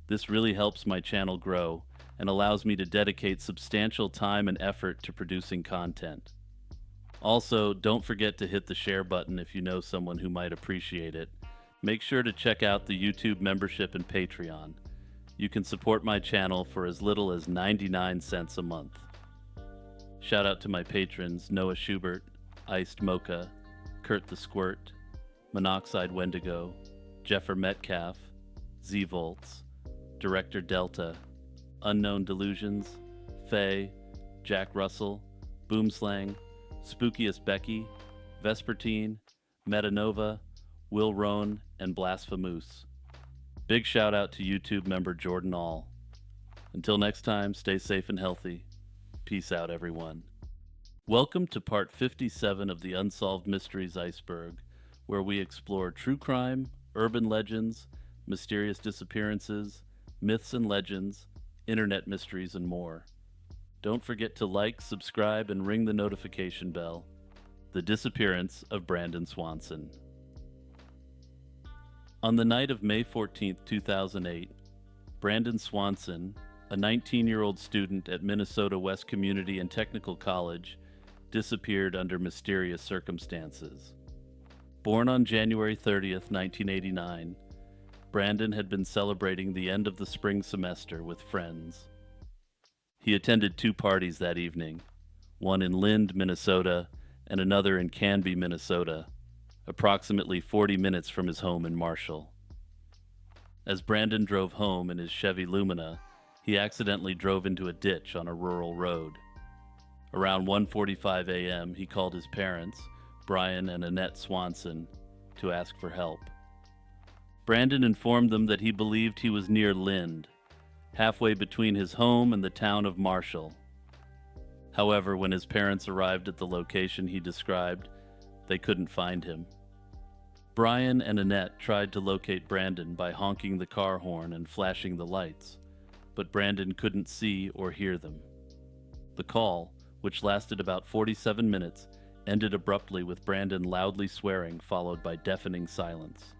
S1: This really helps my channel grow and allows me to dedicate substantial time and effort to producing content. Also, don't forget to hit the share button if you know someone who might appreciate it. Make sure to check out the YouTube membership and Patreon. You can support my channel for as little as 99 cents a month. Shout out to my patrons Noah Schubert, Iced Mocha, Kurt the Squirt, Monoxide Wendigo, Jeffer Metcalf, Z-Volts, Director Delta, Unknown Delusions, Faye, Jack Russell, Boomslang, Spookiest Becky, Vespertine, Metanova, Will Roan, and Blasphemous. Big shout out to YouTube member Jordan All. Until next time, stay safe and healthy. Peace out, everyone. Welcome to part 57 of the Unsolved Mysteries Iceberg, where we explore true crime, urban legends, mysterious disappearances, myths and legends, internet mysteries, and more. Don't forget to like, subscribe, and ring the notification bell. The disappearance of Brandon Swanson. On the night of May 14, 2008, Brandon Swanson, a 19-year-old student at Minnesota West Community and Technical College, disappeared under mysterious circumstances. Born on January 30, 1989, Brandon had been celebrating the end of the spring semester with friends. He attended two parties that evening, one in Lind, Minnesota, and another in Canby, Minnesota, approximately 40 minutes from his home in Marshall. As Brandon drove home in his Chevy Lumina, he accidentally drove into a ditch on a rural road. Around 1:45 a.m., he called his parents, Brian and Annette Swanson, to ask for help. Brandon informed them that he believed he was near Lind, halfway between his home and the town of Marshall. However, when his parents arrived at the location he described, they couldn't find him. Brian and Annette tried to locate Brandon by honking the car horn and flashing the lights, but Brandon couldn't see or hear them. The call, which lasted about 47 minutes, ended abruptly with Brandon loudly swearing, followed by deafening silence.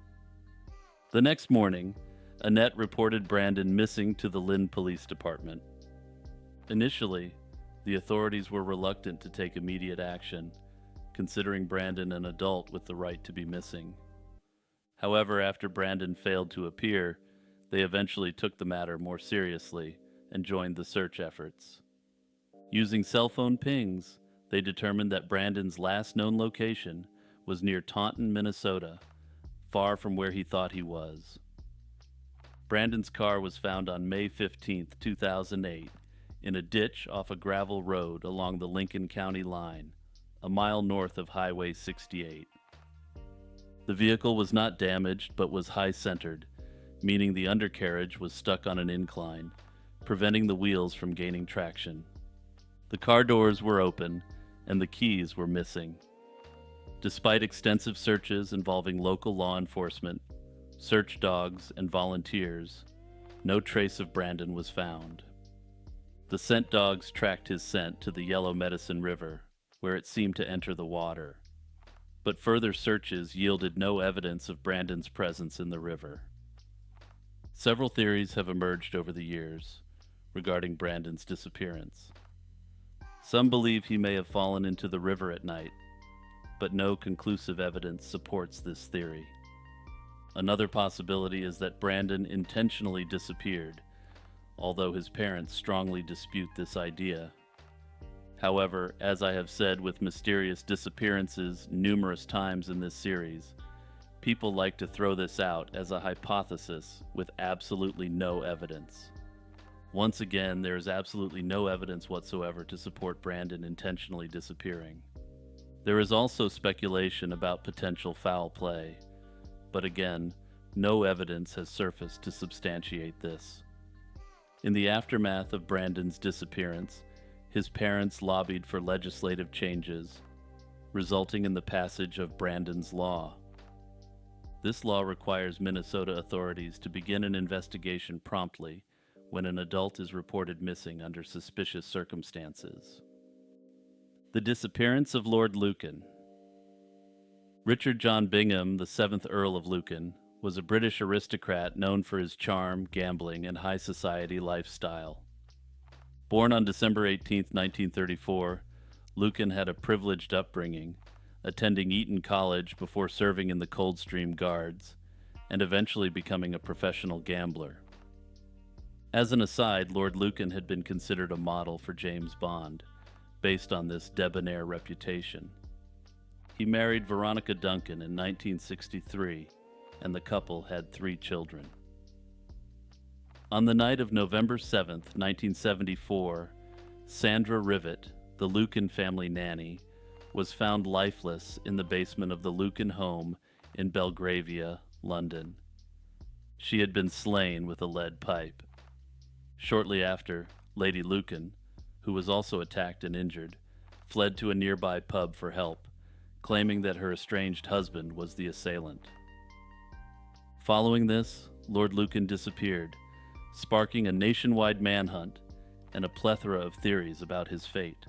S1: The next morning, Annette reported Brandon missing to the Lind Police Department. Initially, the authorities were reluctant to take immediate action, considering Brandon an adult with the right to be missing. However, after Brandon failed to appear, they eventually took the matter more seriously and joined the search efforts. Using cell phone pings, they determined that Brandon's last known location was near Taunton, Minnesota, far from where he thought he was. Brandon's car was found on May 15, 2008, in a ditch off a gravel road along the Lincoln County line, a mile north of Highway 68. The vehicle was not damaged but was high-centered, meaning the undercarriage was stuck on an incline, preventing the wheels from gaining traction. The car doors were open, and the keys were missing. Despite extensive searches involving local law enforcement, search dogs, and volunteers, no trace of Brandon was found. The scent dogs tracked his scent to the Yellow Medicine River, where it seemed to enter the water, but further searches yielded no evidence of Brandon's presence in the river. Several theories have emerged over the years regarding Brandon's disappearance. Some believe he may have fallen into the river at night, but no conclusive evidence supports this theory. Another possibility is that Brandon intentionally disappeared, although his parents strongly dispute this idea. However, as I have said with mysterious disappearances numerous times in this series, people like to throw this out as a hypothesis with absolutely no evidence. Once again, there is absolutely no evidence whatsoever to support Brandon intentionally disappearing. There is also speculation about potential foul play, but again, no evidence has surfaced to substantiate this. In the aftermath of Brandon's disappearance, his parents lobbied for legislative changes, resulting in the passage of Brandon's Law. This law requires Minnesota authorities to begin an investigation promptly when an adult is reported missing under suspicious circumstances. The disappearance of Lord Lucan. Richard John Bingham, the 7th Earl of Lucan, was a British aristocrat known for his charm, gambling, and high society lifestyle. Born on December 18, 1934, Lucan had a privileged upbringing, attending Eton College before serving in the Coldstream Guards, and eventually becoming a professional gambler. As an aside, Lord Lucan had been considered a model for James Bond, based on this debonair reputation. He married Veronica Duncan in 1963, and the couple had 3 children. On the night of November 7, 1974, Sandra Rivet, the Lucan family nanny, was found lifeless in the basement of the Lucan home in Belgravia, London. She had been slain with a lead pipe. Shortly after, Lady Lucan, who was also attacked and injured, fled to a nearby pub for help, claiming that her estranged husband was the assailant. Following this, Lord Lucan disappeared, sparking a nationwide manhunt and a plethora of theories about his fate.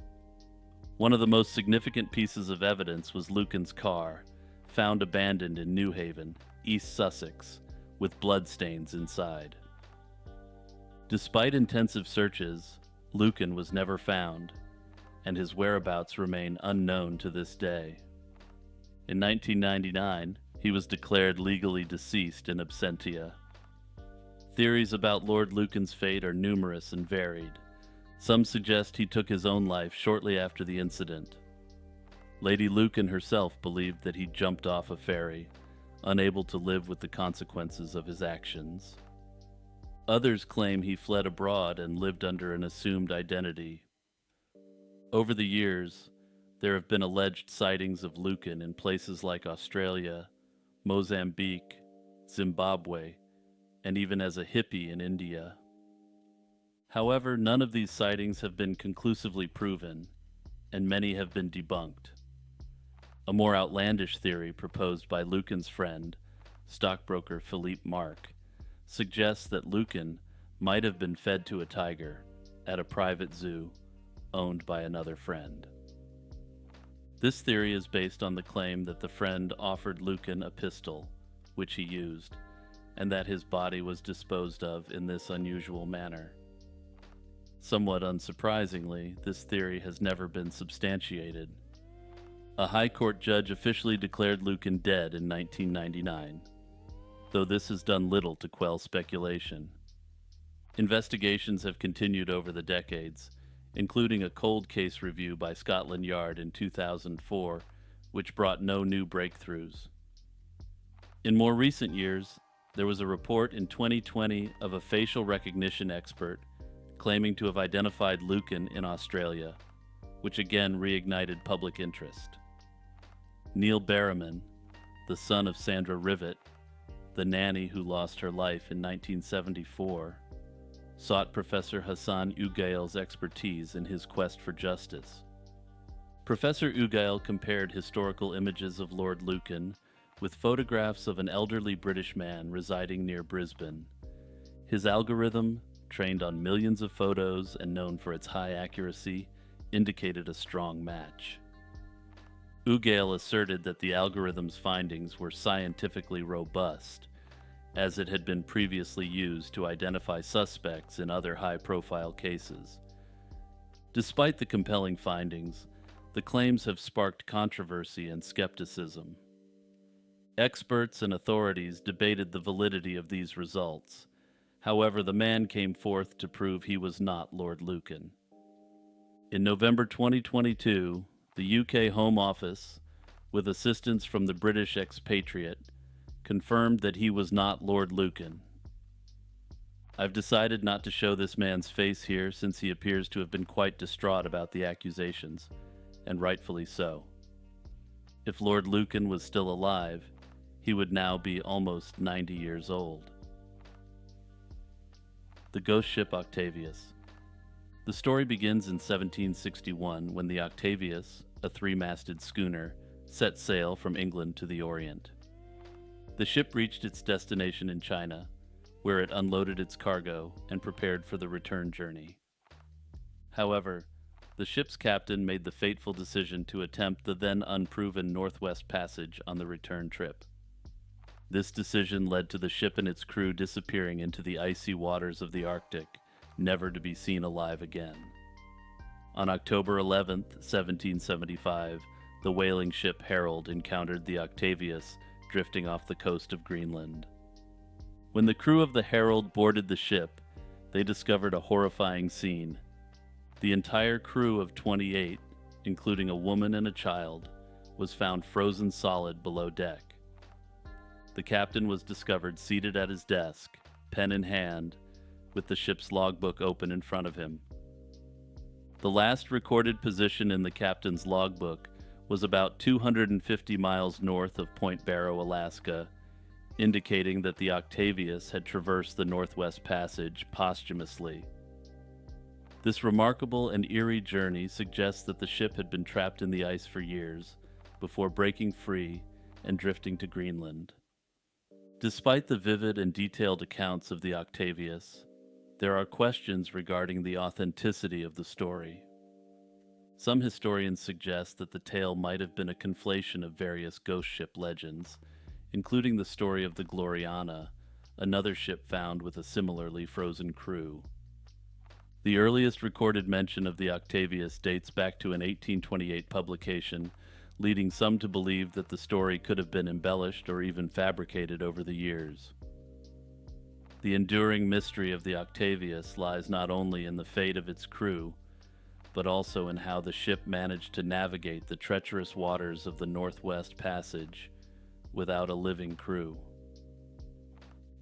S1: One of the most significant pieces of evidence was Lucan's car, found abandoned in New Haven, East Sussex, with bloodstains inside. Despite intensive searches, Lucan was never found, and his whereabouts remain unknown to this day. In 1999, he was declared legally deceased in absentia. Theories about Lord Lucan's fate are numerous and varied. Some suggest he took his own life shortly after the incident. Lady Lucan herself believed that he jumped off a ferry, unable to live with the consequences of his actions. Others claim he fled abroad and lived under an assumed identity. Over the years, there have been alleged sightings of Lucan in places like Australia, Mozambique, Zimbabwe, and even as a hippie in India. However, none of these sightings have been conclusively proven, and many have been debunked. A more outlandish theory proposed by Lucan's friend, stockbroker Philippe Marc, suggests that Lucan might have been fed to a tiger at a private zoo owned by another friend. This theory is based on the claim that the friend offered Lucan a pistol, which he used, and that his body was disposed of in this unusual manner. Somewhat unsurprisingly, this theory has never been substantiated. A High Court judge officially declared Lucan dead in 1999, though this has done little to quell speculation. Investigations have continued over the decades, including a cold case review by Scotland Yard in 2004, which brought no new breakthroughs. In more recent years, there was a report in 2020 of a facial recognition expert claiming to have identified Lucan in Australia, which again reignited public interest. Neil Berriman, the son of Sandra Rivet, the nanny who lost her life in 1974, sought Professor Hassan Ugail's expertise in his quest for justice. Professor Ugail compared historical images of Lord Lucan with photographs of an elderly British man residing near Brisbane. His algorithm, trained on millions of photos and known for its high accuracy, indicated a strong match. Ugail asserted that the algorithm's findings were scientifically robust, as it had been previously used to identify suspects in other high-profile cases. Despite the compelling findings, the claims have sparked controversy and skepticism. Experts and authorities debated the validity of these results. However, the man came forth to prove he was not Lord Lucan. In November 2022, the UK Home Office, with assistance from the British expatriate, confirmed that he was not Lord Lucan. I've decided not to show this man's face here since he appears to have been quite distraught about the accusations, and rightfully so. If Lord Lucan was still alive, he would now be almost 90 years old. The ghost ship Octavius. The story begins in 1761 when the Octavius, a 3-masted schooner, set sail from England to the Orient. The ship reached its destination in China, where it unloaded its cargo and prepared for the return journey. However, the ship's captain made the fateful decision to attempt the then unproven Northwest Passage on the return trip. This decision led to the ship and its crew disappearing into the icy waters of the Arctic, never to be seen alive again. On October 11, 1775, the whaling ship Herald encountered the Octavius drifting off the coast of Greenland. When the crew of the Herald boarded the ship, they discovered a horrifying scene. The entire crew of 28, including a woman and a child, was found frozen solid below deck. The captain was discovered seated at his desk, pen in hand, with the ship's logbook open in front of him. The last recorded position in the captain's logbook was about 250 miles north of Point Barrow, Alaska, indicating that the Octavius had traversed the Northwest Passage posthumously. This remarkable and eerie journey suggests that the ship had been trapped in the ice for years, before breaking free and drifting to Greenland. Despite the vivid and detailed accounts of the Octavius, there are questions regarding the authenticity of the story. Some historians suggest that the tale might have been a conflation of various ghost ship legends, including the story of the Gloriana, another ship found with a similarly frozen crew. The earliest recorded mention of the Octavius dates back to an 1828 publication, leading some to believe that the story could have been embellished or even fabricated over the years. The enduring mystery of the Octavius lies not only in the fate of its crew, but also in how the ship managed to navigate the treacherous waters of the Northwest Passage without a living crew.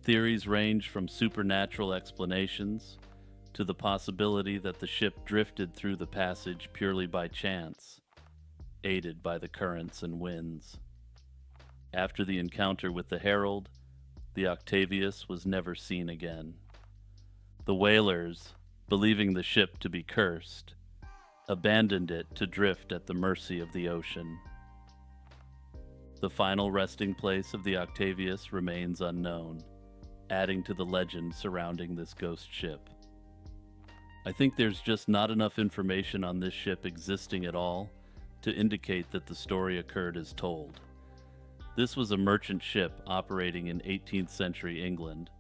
S1: Theories range from supernatural explanations to the possibility that the ship drifted through the passage purely by chance, aided by the currents and winds. After the encounter with the Herald, the Octavius was never seen again. The whalers, believing the ship to be cursed, abandoned it to drift at the mercy of the ocean. The final resting place of the Octavius remains unknown, adding to the legend surrounding this ghost ship. I think there's just not enough information on this ship existing at all to indicate that the story occurred as told. This was a merchant ship operating in 18th century England,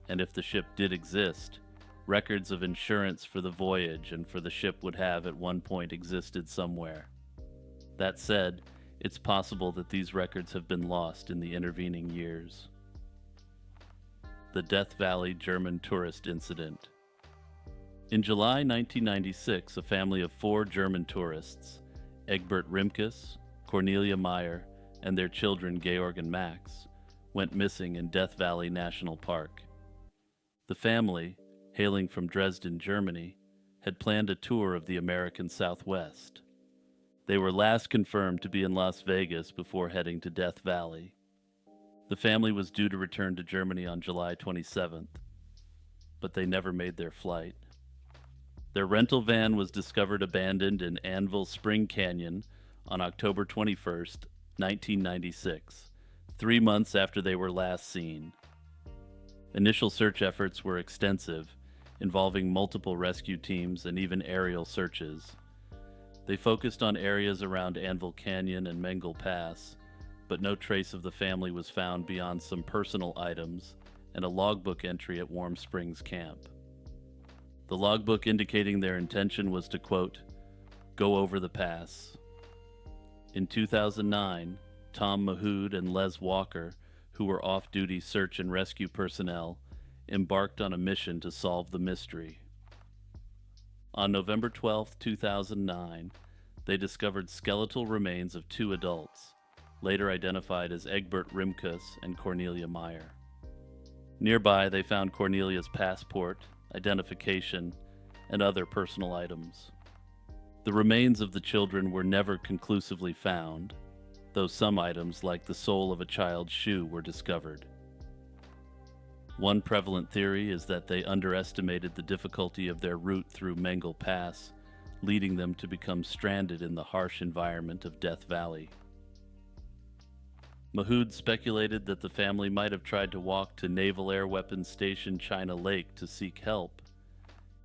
S1: and if the ship did exist, records of insurance for the voyage and for the ship would have at one point existed somewhere. That said, it's possible that these records have been lost in the intervening years. The Death Valley German Tourist Incident. In July 1996, a family of 4 German tourists, Egbert Rimkus, Cornelia Meyer, and their children Georg and Max, went missing in Death Valley National Park. The family, hailing from Dresden, Germany, had planned a tour of the American Southwest. They were last confirmed to be in Las Vegas before heading to Death Valley. The family was due to return to Germany on July 27th, but they never made their flight. Their rental van was discovered abandoned in Anvil Spring Canyon on October 21st, 1996, 3 months after they were last seen. Initial search efforts were extensive, involving multiple rescue teams and even aerial searches. They focused on areas around Anvil Canyon and Mengel Pass, but no trace of the family was found beyond some personal items and a logbook entry at Warm Springs Camp. The logbook indicating their intention was to, quote, "go over the pass." In 2009, Tom Mahood and Les Walker, who were off-duty search and rescue personnel, embarked on a mission to solve the mystery. On November 12, 2009, they discovered skeletal remains of 2 adults, later identified as Egbert Rimkus and Cornelia Meyer. Nearby, they found Cornelia's passport, identification, and other personal items. The remains of the children were never conclusively found, though some items, like the sole of a child's shoe, were discovered. One prevalent theory is that they underestimated the difficulty of their route through Mengel Pass, leading them to become stranded in the harsh environment of Death Valley. Mahood speculated that the family might have tried to walk to Naval Air Weapons Station China Lake to seek help.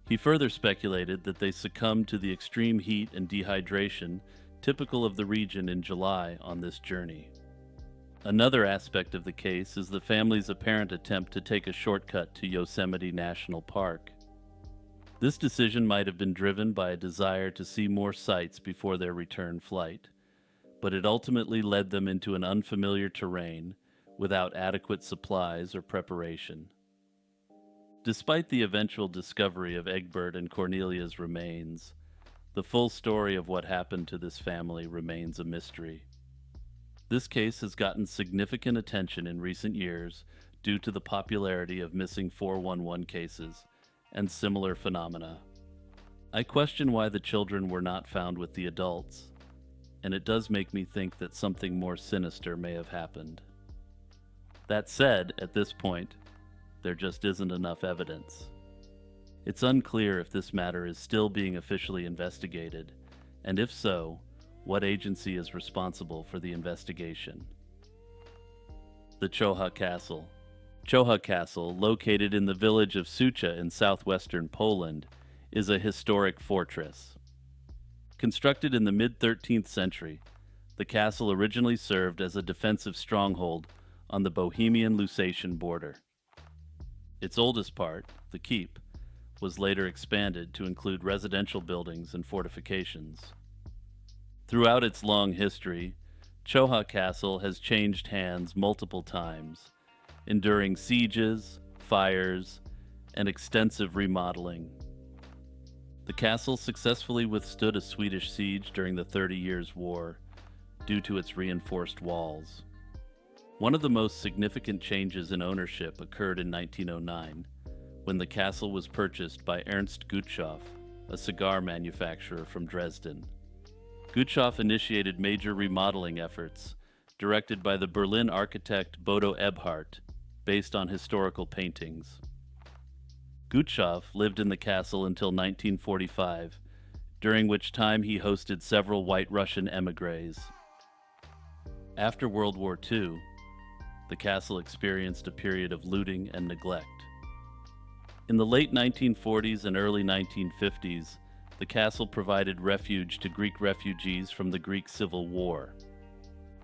S1: He further speculated that they succumbed to the extreme heat and dehydration typical of the region in July on this journey. Another aspect of the case is the family's apparent attempt to take a shortcut to Yosemite National Park. This decision might have been driven by a desire to see more sights before their return flight, but it ultimately led them into an unfamiliar terrain without adequate supplies or preparation. Despite the eventual discovery of Egbert and Cornelia's remains, the full story of what happened to this family remains a mystery. This case has gotten significant attention in recent years due to the popularity of missing 411 cases and similar phenomena. I question why the children were not found with the adults, and it does make me think that something more sinister may have happened. That said, at this point, there just isn't enough evidence. It's unclear if this matter is still being officially investigated, and if so, what agency is responsible for the investigation. The Czocha Castle. Czocha Castle, located in the village of Czocha in southwestern Poland, is a historic fortress. Constructed in the mid-13th century, the castle originally served as a defensive stronghold on the Bohemian-Lusatian border. Its oldest part, the keep, was later expanded to include residential buildings and fortifications. Throughout its long history, Czocha Castle has changed hands multiple times, enduring sieges, fires, and extensive remodeling. The castle successfully withstood a Swedish siege during the 30 Years' War due to its reinforced walls. One of the most significant changes in ownership occurred in 1909, when the castle was purchased by Ernst Gutshoff, a cigar manufacturer from Dresden. Gutshoff initiated major remodeling efforts, directed by the Berlin architect Bodo Ebhardt, based on historical paintings. Gutshoff lived in the castle until 1945, during which time he hosted several White Russian émigrés. After World War II, the castle experienced a period of looting and neglect. In the late 1940s and early 1950s, the castle provided refuge to Greek refugees from the Greek Civil War.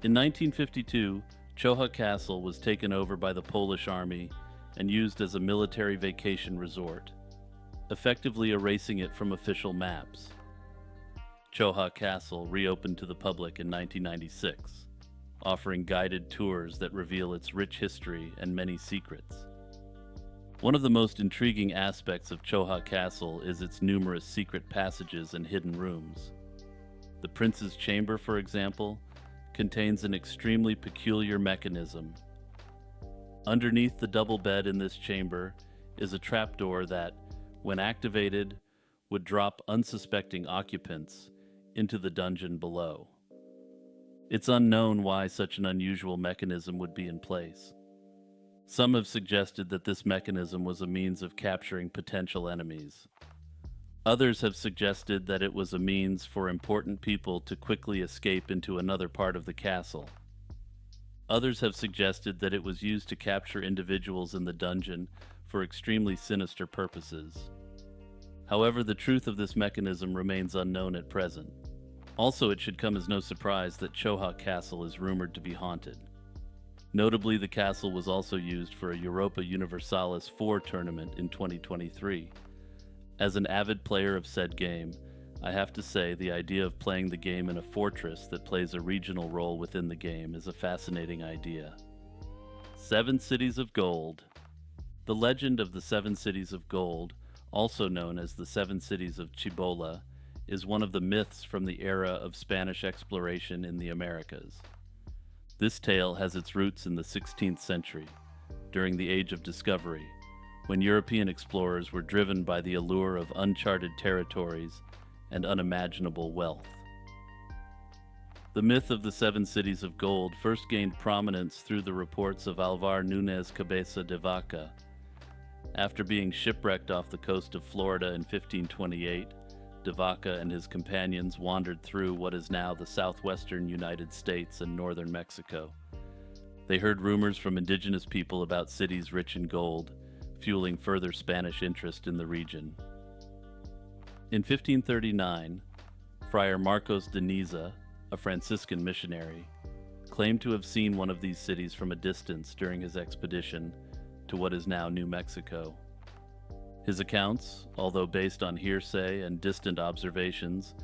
S1: In 1952, Czocha Castle was taken over by the Polish army and used as a military vacation resort, effectively erasing it from official maps. Czocha Castle reopened to the public in 1996, offering guided tours that reveal its rich history and many secrets. One of the most intriguing aspects of Czocha Castle is its numerous secret passages and hidden rooms. The Prince's Chamber, for example, contains an extremely peculiar mechanism. Underneath the double bed in this chamber is a trapdoor that, when activated, would drop unsuspecting occupants into the dungeon below. It's unknown why such an unusual mechanism would be in place. Some have suggested that this mechanism was a means of capturing potential enemies. Others have suggested that it was a means for important people to quickly escape into another part of the castle. Others have suggested that it was used to capture individuals in the dungeon for extremely sinister purposes. However, the truth of this mechanism remains unknown at present. Also, it should come as no surprise that Czocha Castle is rumored to be haunted. Notably, the castle was also used for a Europa Universalis IV tournament in 2023. As an avid player of said game, I have to say the idea of playing the game in a fortress that plays a regional role within the game is a fascinating idea. 7 Cities of Gold. The legend of the 7 Cities of Gold, also known as the 7 Cities of Cibola, is one of the myths from the era of Spanish exploration in the Americas. This tale has its roots in the 16th century, during the Age of Discovery, when European explorers were driven by the allure of uncharted territories and unimaginable wealth. The myth of the 7 Cities of Gold first gained prominence through the reports of Alvar Núñez Cabeza de Vaca. After being shipwrecked off the coast of Florida in 1528, de Vaca and his companions wandered through what is now the southwestern United States and northern Mexico, They heard rumors from indigenous people about cities rich in gold, fueling further Spanish interest in the region. In 1539, Friar Marcos de Niza, a Franciscan missionary, claimed to have seen one of these cities from a distance during his expedition to what is now New Mexico. His accounts, although based on hearsay and distant observations,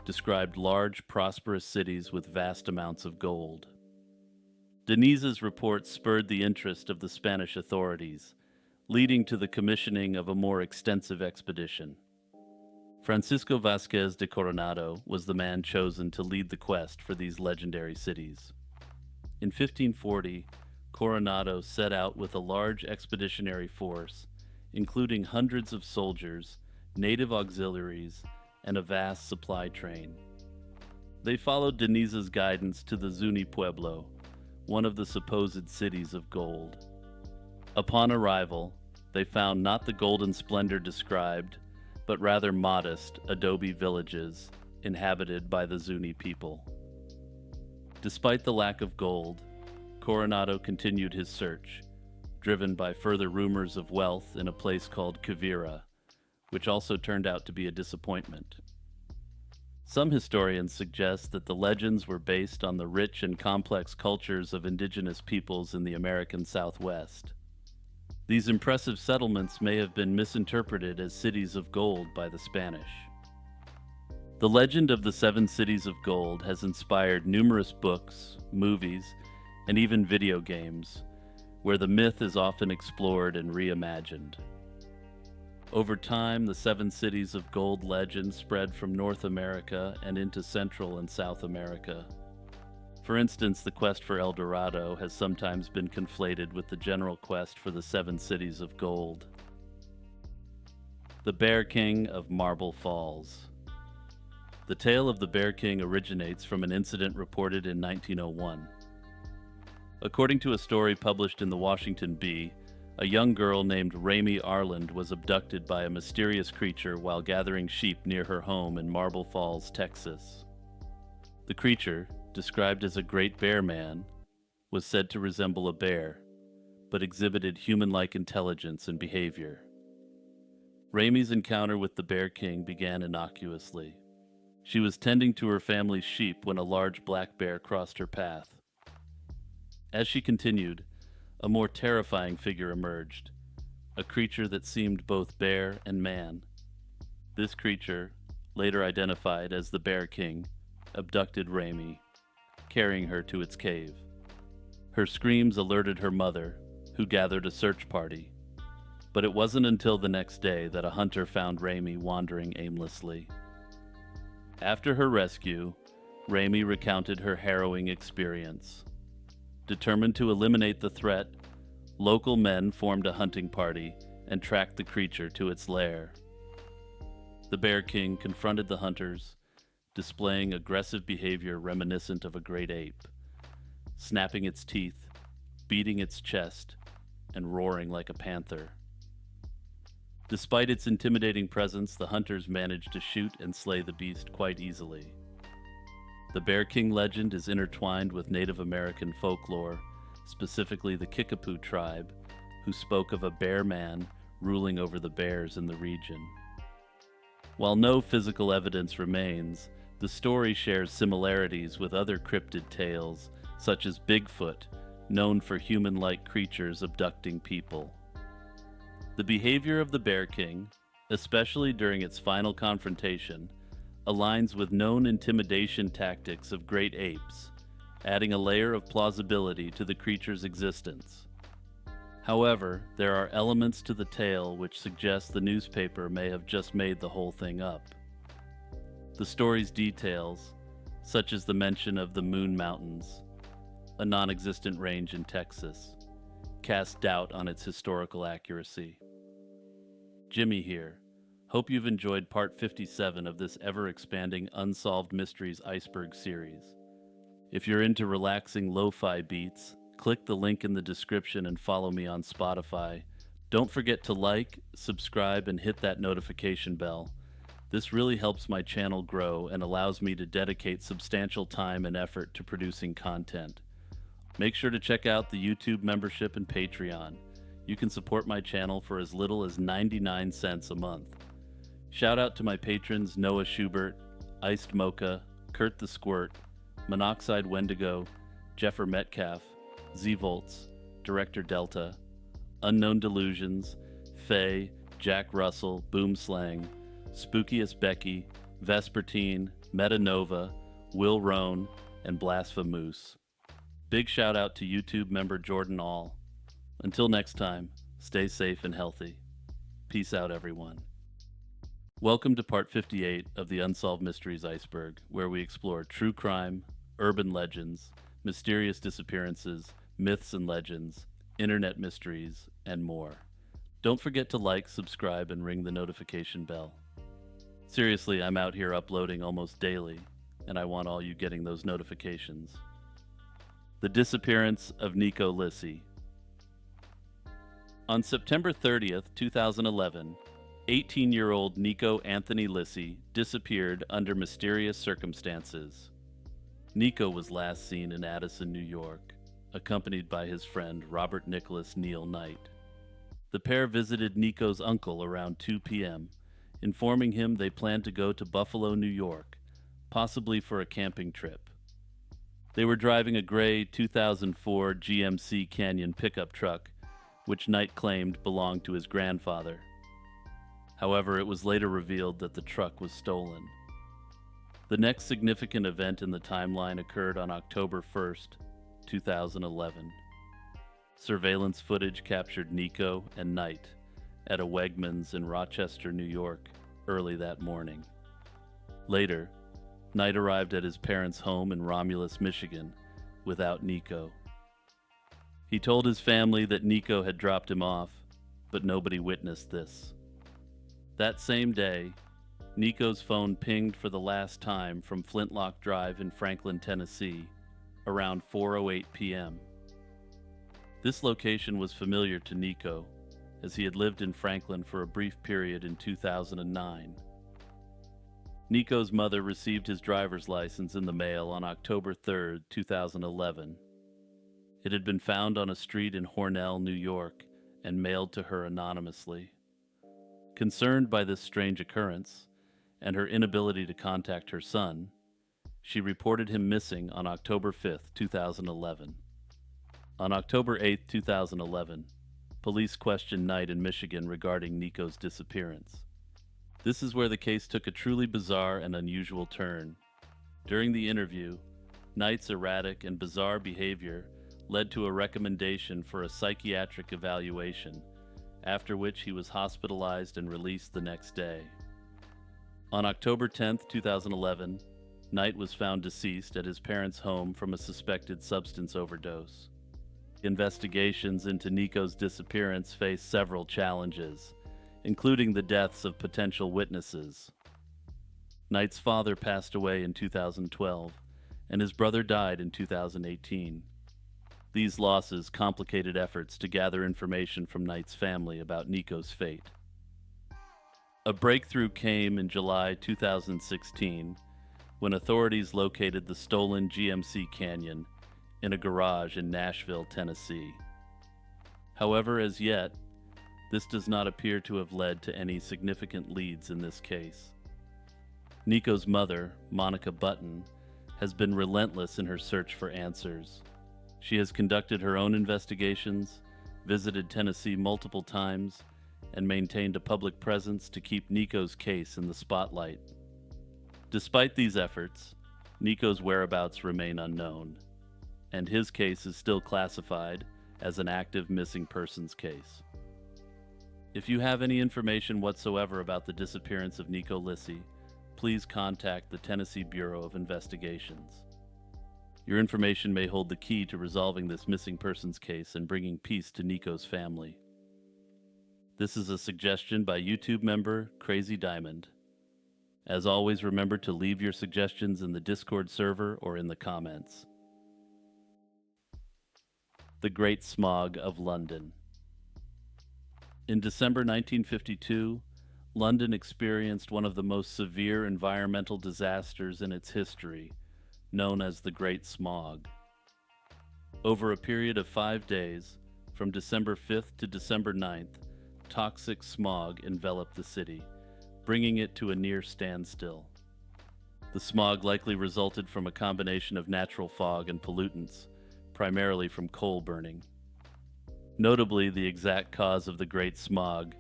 S1: described large, prosperous cities with vast amounts of gold. De Niza's reports spurred the interest of the Spanish authorities, leading to the commissioning of a more extensive expedition. Francisco Vázquez de Coronado was the man chosen to lead the quest for these legendary cities. In 1540, Coronado set out with a large expeditionary force, including hundreds of soldiers, native auxiliaries, and a vast supply train. They followed de Niza's guidance to the Zuni Pueblo, one of the supposed cities of gold. Upon arrival, they found not the golden splendor described, but rather modest adobe villages inhabited by the Zuni people. Despite the lack of gold, Coronado continued his search, driven by further rumors of wealth in a place called Quivira, which also turned out to be a disappointment. Some historians suggest that the legends were based on the rich and complex cultures of indigenous peoples in the American Southwest. These impressive settlements may have been misinterpreted as cities of gold by the Spanish. The legend of the Seven Cities of Gold has inspired numerous books, movies, and even video games, where the myth is often explored and reimagined. Over time, the Seven Cities of Gold legend spread from North America and into Central and South America. For instance, the quest for El Dorado has sometimes been conflated with the general quest for the Seven Cities of Gold. The Bear King of Marble Falls. The tale of the Bear King originates from an incident reported in 1901. According to a story published in the Washington Bee, a young girl named Raimi Arland was abducted by a mysterious creature while gathering sheep near her home in Marble Falls, Texas. The creature, described as a great bear man, was said to resemble a bear, but exhibited human-like intelligence and behavior. Raimi's encounter with the Bear King began innocuously. She was tending to her family's sheep when a large black bear crossed her path. As she continued, a more terrifying figure emerged, a creature that seemed both bear and man. This creature, later identified as the Bear King, abducted Raimi, carrying her to its cave. Her screams alerted her mother, who gathered a search party, but it wasn't until the next day that a hunter found Raimi wandering aimlessly. After her rescue, Raimi recounted her harrowing experience. Determined to eliminate the threat, local men formed a hunting party and tracked the creature to its lair. The Bear King confronted the hunters, displaying aggressive behavior reminiscent of a great ape, snapping its teeth, beating its chest, and roaring like a panther. Despite its intimidating presence, the hunters managed to shoot and slay the beast quite easily. The Bear King legend is intertwined with Native American folklore, specifically the Kickapoo tribe, who spoke of a bear man ruling over the bears in the region. While no physical evidence remains, the story shares similarities with other cryptid tales, such as Bigfoot, known for human-like creatures abducting people. The behavior of the Bear King, especially during its final confrontation, aligns with known intimidation tactics of great apes, adding a layer of plausibility to the creature's existence. However, there are elements to the tale which suggest the newspaper may have just made the whole thing up. The story's details, such as the mention of the Moon Mountains, a non-existent range in Texas, cast doubt on its historical accuracy. Jimmy here. Hope you've enjoyed part 57 of this ever-expanding Unsolved Mysteries Iceberg series. If you're into relaxing lo-fi beats, click the link in the description and follow me on Spotify. Don't forget to like, subscribe, and hit that notification bell. This really helps my channel grow and allows me to dedicate substantial time and effort to producing content. Make sure to check out the YouTube membership and Patreon. You can support my channel for as little as 99 cents a month. Shout out to my patrons Noah Schubert, Iced Mocha, Kurt the Squirt, Monoxide Wendigo, Jeffer Metcalf, Z-Volts, Director Delta, Unknown Delusions, Faye, Jack Russell, Boomslang, Spookiest Becky, Vespertine, Metanova, Will Roan, and Blasphemous. Big shout out to YouTube member Jordan All. Until next time, stay safe and healthy. Peace out, everyone. Welcome to part 58 of the Unsolved Mysteries Iceberg, where we explore true crime, urban legends, mysterious disappearances, myths and legends, internet mysteries, and more. Don't forget to like, subscribe, and ring the notification bell. Seriously, I'm out here uploading almost daily, and I want all you getting those notifications. The disappearance of Nico Lissy. On September 30th, 2011, 18-year-old Nico Anthony Lissy disappeared under mysterious circumstances. Nico was last seen in Addison, New York, accompanied by his friend Robert Nicholas Neal Knight. The pair visited Nico's uncle around 2 p.m., informing him they planned to go to Buffalo, New York, possibly for a camping trip. They were driving a gray 2004 GMC Canyon pickup truck, which Knight claimed belonged to his grandfather. However, it was later revealed that the truck was stolen. The next significant event in the timeline occurred on October 1st, 2011. Surveillance footage captured Nico and Knight at a Wegmans in Rochester, New York, early that morning. Later, Knight arrived at his parents' home in Romulus, Michigan, without Nico. He told his family that Nico had dropped him off, but nobody witnessed this. That same day, Nico's phone pinged for the last time from Flintlock Drive in Franklin, Tennessee, around 4:08 p.m. This location was familiar to Nico, as he had lived in Franklin for a brief period in 2009. Nico's mother received his driver's license in the mail on October 3, 2011. It had been found on a street in Hornell, New York, and mailed to her anonymously. Concerned by this strange occurrence, and her inability to contact her son, she reported him missing on October 5, 2011. On October 8, 2011, police questioned Knight in Michigan regarding Nico's disappearance. This is where the case took a truly bizarre and unusual turn. During the interview, Knight's erratic and bizarre behavior led to a recommendation for a psychiatric evaluation, after which he was hospitalized and released the next day. On October 10, 2011, Knight was found deceased at his parents' home from a suspected substance overdose. Investigations into Nico's disappearance faced several challenges, including the deaths of potential witnesses. Knight's father passed away in 2012, and his brother died in 2018. These losses complicated efforts to gather information from Knight's family about Nico's fate. A breakthrough came in July 2016 when authorities located the stolen GMC Canyon in a garage in Nashville, Tennessee. However, as yet, this does not appear to have led to any significant leads in this case. Nico's mother, Monica Button, has been relentless in her search for answers. She has conducted her own investigations, visited Tennessee multiple times, and maintained a public presence to keep Nico's case in the spotlight. Despite these efforts, Nico's whereabouts remain unknown, and his case is still classified as an active missing persons case. If you have any information whatsoever about the disappearance of Nico Lissy, please contact the Tennessee Bureau of Investigations. Your information may hold the key to resolving this missing persons case and bringing peace to Nico's family. This is a suggestion by YouTube member Crazy Diamond. As always, remember to leave your suggestions in the Discord server or in the comments. The Great Smog of London. In December 1952, London experienced one of the most severe environmental disasters in its history, known as the Great Smog. Over a period of 5 days, from December 5th to December 9th, toxic smog enveloped the city, bringing it to a near standstill. The smog likely resulted from a combination of natural fog and pollutants, primarily from coal burning. Notably, the exact cause of the Great Smog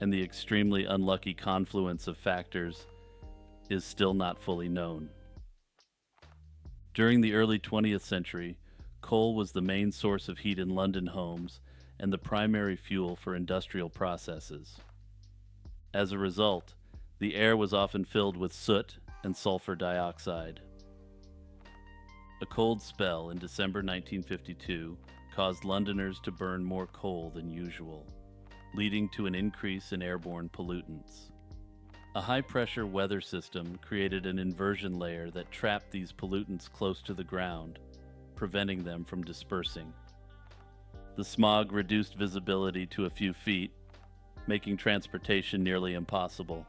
S1: and the extremely unlucky confluence of factors is still not fully known. During the early 20th century, coal was the main source of heat in London homes and the primary fuel for industrial processes. As a result, the air was often filled with soot and sulfur dioxide. A cold spell in December 1952 caused Londoners to burn more coal than usual, leading to an increase in airborne pollutants. A high-pressure weather system created an inversion layer that trapped these pollutants close to the ground, preventing them from dispersing. The smog reduced visibility to a few feet, making transportation nearly impossible.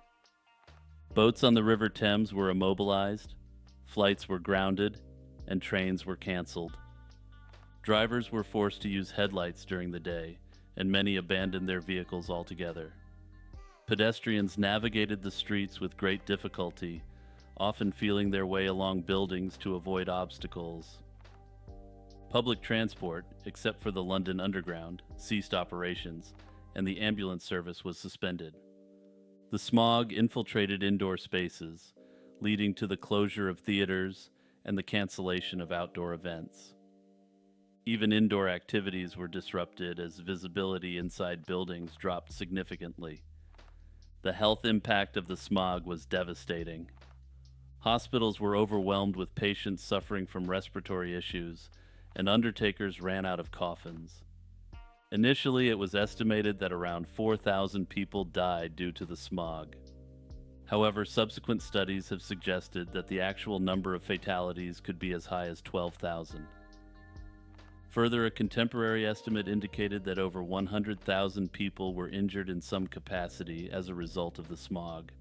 S1: Boats on the River Thames were immobilized, flights were grounded, and trains were canceled. Drivers were forced to use headlights during the day, and many abandoned their vehicles altogether. Pedestrians navigated the streets with great difficulty, often feeling their way along buildings to avoid obstacles. Public transport, except for the London Underground, ceased operations, and the ambulance service was suspended. The smog infiltrated indoor spaces, leading to the closure of theaters and the cancellation of outdoor events. Even indoor activities were disrupted as visibility inside buildings dropped significantly. The health impact of the smog was devastating. Hospitals were overwhelmed with patients suffering from respiratory issues, and undertakers ran out of coffins. Initially, it was estimated that around 4,000 people died due to the smog. However, subsequent studies have suggested that the actual number of fatalities could be as high as 12,000. Further, a contemporary estimate indicated that over 100,000 people were injured in some capacity as a result of the smog.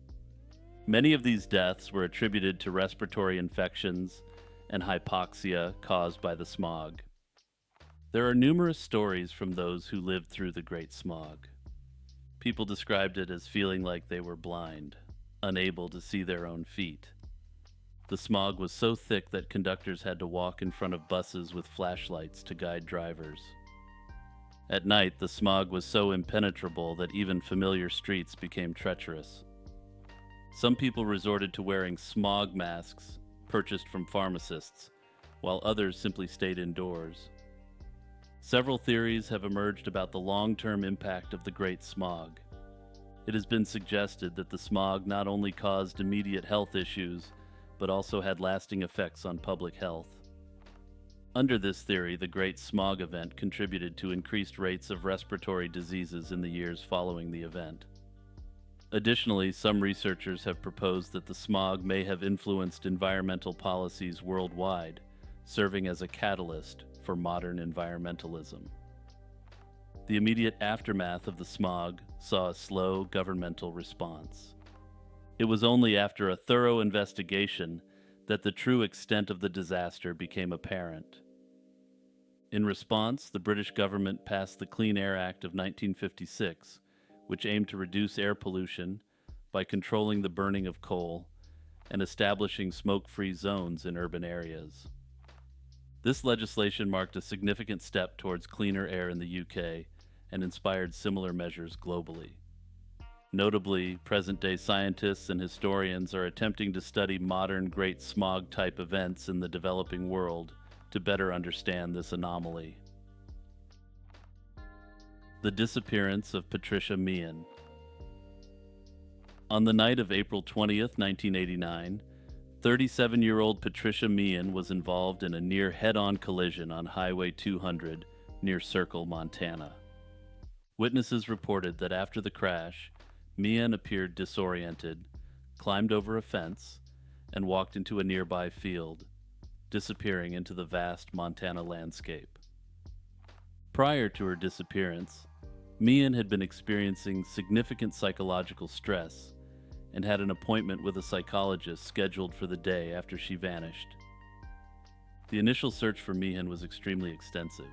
S1: Many of these deaths were attributed to respiratory infections and hypoxia caused by the smog. There are numerous stories from those who lived through the Great Smog. People described it as feeling like they were blind, unable to see their own feet. The smog was so thick that conductors had to walk in front of buses with flashlights to guide drivers. At night, the smog was so impenetrable that even familiar streets became treacherous. Some people resorted to wearing smog masks purchased from pharmacists, while others simply stayed indoors. Several theories have emerged about the long-term impact of the Great Smog. It has been suggested that the smog not only caused immediate health issues, but also had lasting effects on public health. Under this theory, the Great Smog event contributed to increased rates of respiratory diseases in the years following the event. Additionally, some researchers have proposed that the smog may have influenced environmental policies worldwide, serving as a catalyst for modern environmentalism. The immediate aftermath of the smog saw a slow governmental response. It was only after a thorough investigation that the true extent of the disaster became apparent. In response, the British government passed the Clean Air Act of 1956, which aimed to reduce air pollution by controlling the burning of coal and establishing smoke-free zones in urban areas. This legislation marked a significant step towards cleaner air in the UK and inspired similar measures globally. Notably, present-day scientists and historians are attempting to study modern Great Smog-type events in the developing world to better understand this anomaly. The disappearance of Patricia Meehan. On the night of April 20th, 1989, 37-year-old Patricia Meehan was involved in a near head-on collision on Highway 200 near Circle, Montana. Witnesses reported that after the crash, Meehan appeared disoriented, climbed over a fence, and walked into a nearby field, disappearing into the vast Montana landscape. Prior to her disappearance, Meehan had been experiencing significant psychological stress and had an appointment with a psychologist scheduled for the day after she vanished. The initial search for Meehan was extremely extensive.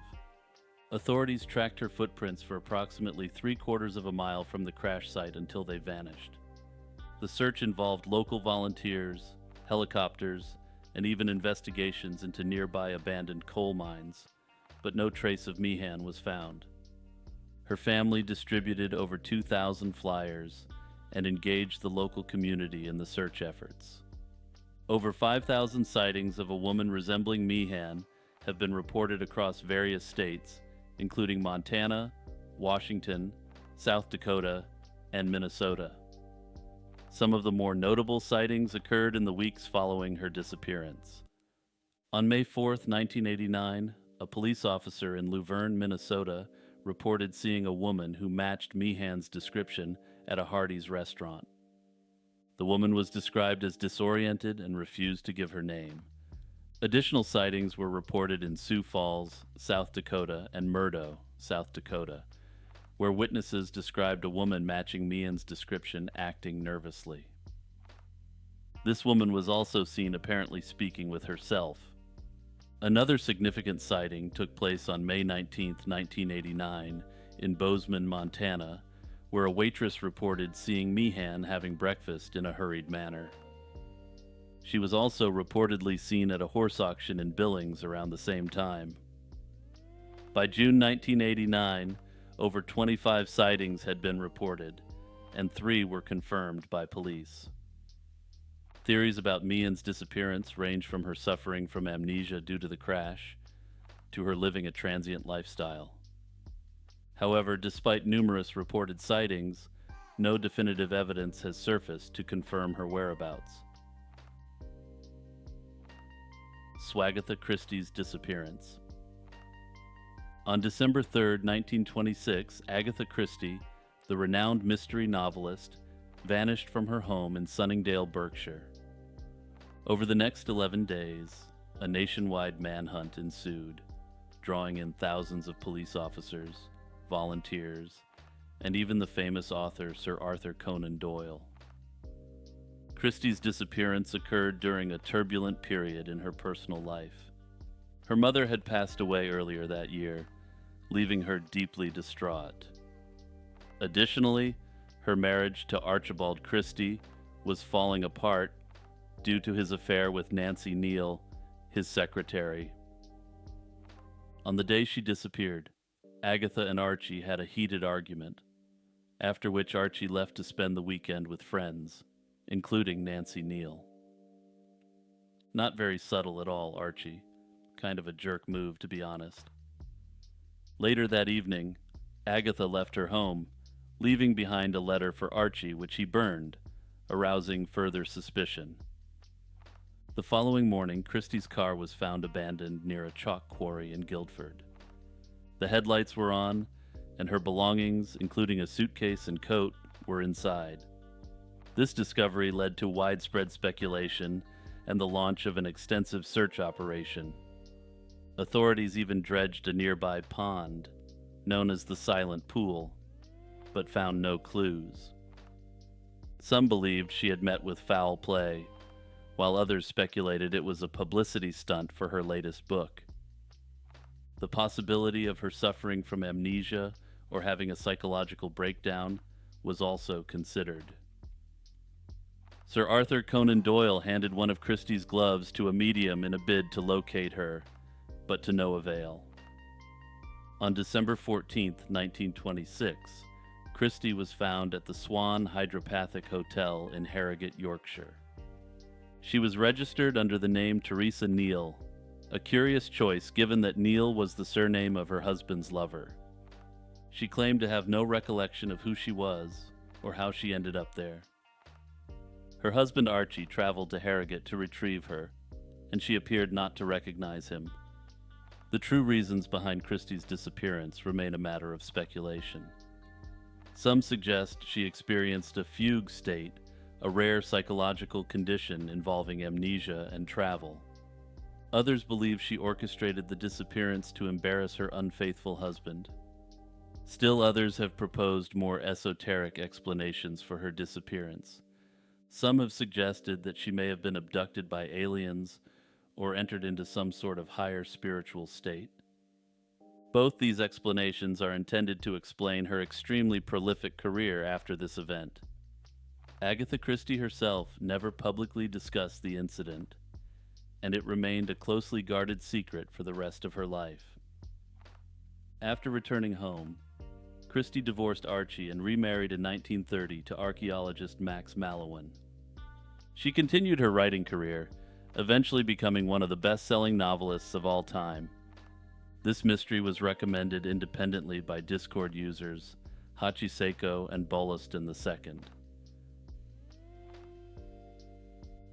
S1: Authorities tracked her footprints for approximately 3/4 of a mile from the crash site until they vanished. The search involved local volunteers, helicopters, and even investigations into nearby abandoned coal mines, but no trace of Meehan was found. Her family distributed over 2,000 flyers and engaged the local community in the search efforts. Over 5,000 sightings of a woman resembling Meehan have been reported across various states, including Montana, Washington, South Dakota, and Minnesota. Some of the more notable sightings occurred in the weeks following her disappearance. On May 4, 1989, a police officer in Luverne, Minnesota, reported seeing a woman who matched Meehan's description at a Hardee's restaurant. The woman was described as disoriented and refused to give her name. Additional sightings were reported in Sioux Falls, South Dakota, and Murdo, South Dakota, where witnesses described a woman matching Meehan's description acting nervously. This woman was also seen apparently speaking with herself. Another significant sighting took place on May 19, 1989, in Bozeman, Montana, where a waitress reported seeing Meehan having breakfast in a hurried manner. She was also reportedly seen at a horse auction in Billings around the same time. By June 1989, over 25 sightings had been reported, and 3 were confirmed by police. Theories about Meehan's disappearance range from her suffering from amnesia due to the crash to her living a transient lifestyle. However, despite numerous reported sightings, no definitive evidence has surfaced to confirm her whereabouts. Agatha Christie's disappearance. On December 3, 1926, Agatha Christie, the renowned mystery novelist, vanished from her home in Sunningdale, Berkshire. Over the next 11 days, a nationwide manhunt ensued, drawing in thousands of police officers, volunteers, and even the famous author Sir Arthur Conan Doyle. Christie's disappearance occurred during a turbulent period in her personal life. Her mother had passed away earlier that year, leaving her deeply distraught. Additionally, her marriage to Archibald Christie was falling apart due to his affair with Nancy Neal, his secretary. On the day she disappeared, Agatha and Archie had a heated argument, after which Archie left to spend the weekend with friends, including Nancy Neal. Not very subtle at all, Archie. Kind of a jerk move, to be honest. Later that evening, Agatha left her home, leaving behind a letter for Archie which he burned, arousing further suspicion. The following morning, Christie's car was found abandoned near a chalk quarry in Guildford. The headlights were on, and her belongings, including a suitcase and coat, were inside. This discovery led to widespread speculation and the launch of an extensive search operation. Authorities even dredged a nearby pond, known as the Silent Pool, but found no clues. Some believed she had met with foul play, while others speculated it was a publicity stunt for her latest book. The possibility of her suffering from amnesia or having a psychological breakdown was also considered. Sir Arthur Conan Doyle handed one of Christie's gloves to a medium in a bid to locate her, but to no avail. On December 14, 1926, Christie was found at the Swan Hydropathic Hotel in Harrogate, Yorkshire. She was registered under the name Teresa Neal, a curious choice given that Neal was the surname of her husband's lover. She claimed to have no recollection of who she was or how she ended up there. Her husband Archie traveled to Harrogate to retrieve her, and she appeared not to recognize him. The true reasons behind Christie's disappearance remain a matter of speculation. Some suggest she experienced a fugue state, a rare psychological condition involving amnesia and travel. Others believe she orchestrated the disappearance to embarrass her unfaithful husband. Still others have proposed more esoteric explanations for her disappearance. Some have suggested that she may have been abducted by aliens or entered into some sort of higher spiritual state. Both these explanations are intended to explain her extremely prolific career after this event. Agatha Christie herself never publicly discussed the incident, and it remained a closely guarded secret for the rest of her life. After returning home, Christie divorced Archie and remarried in 1930 to archaeologist Max Mallowan. She continued her writing career, eventually becoming one of the best-selling novelists of all time. This mystery was recommended independently by Discord users Hachiseko and Bolaston II.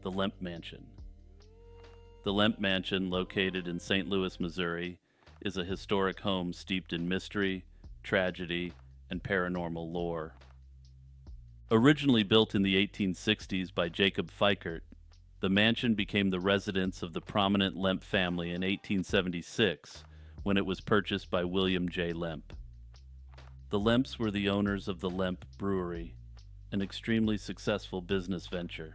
S1: The Lemp Mansion. The Lemp Mansion, located in St. Louis, Missouri, is a historic home steeped in mystery, tragedy, and paranormal lore. Originally built in the 1860s by Jacob Fikert, the mansion became the residence of the prominent Lemp family in 1876 when it was purchased by William J. Lemp. The Lemps were the owners of the Lemp Brewery, an extremely successful business venture.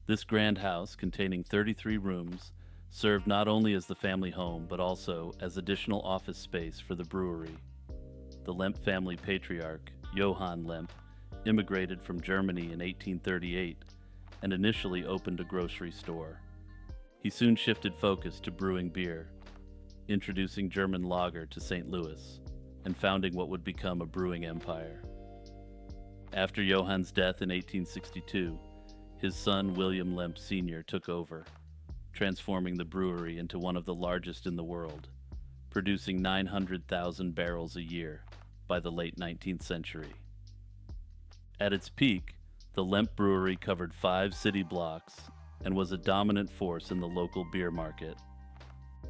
S1: This grand house, containing 33 rooms, served not only as the family home but also as additional office space for the brewery. The Lemp family patriarch, Johann Lemp, immigrated from Germany in 1838 and initially opened a grocery store. He soon shifted focus to brewing beer, introducing German lager to St. Louis, and founding what would become a brewing empire. After Johann's death in 1862, his son William Lemp Sr. took over, transforming the brewery into one of the largest in the world, producing 900,000 barrels a year by the late 19th century. At its peak, the Lemp Brewery covered 5 city blocks and was a dominant force in the local beer market.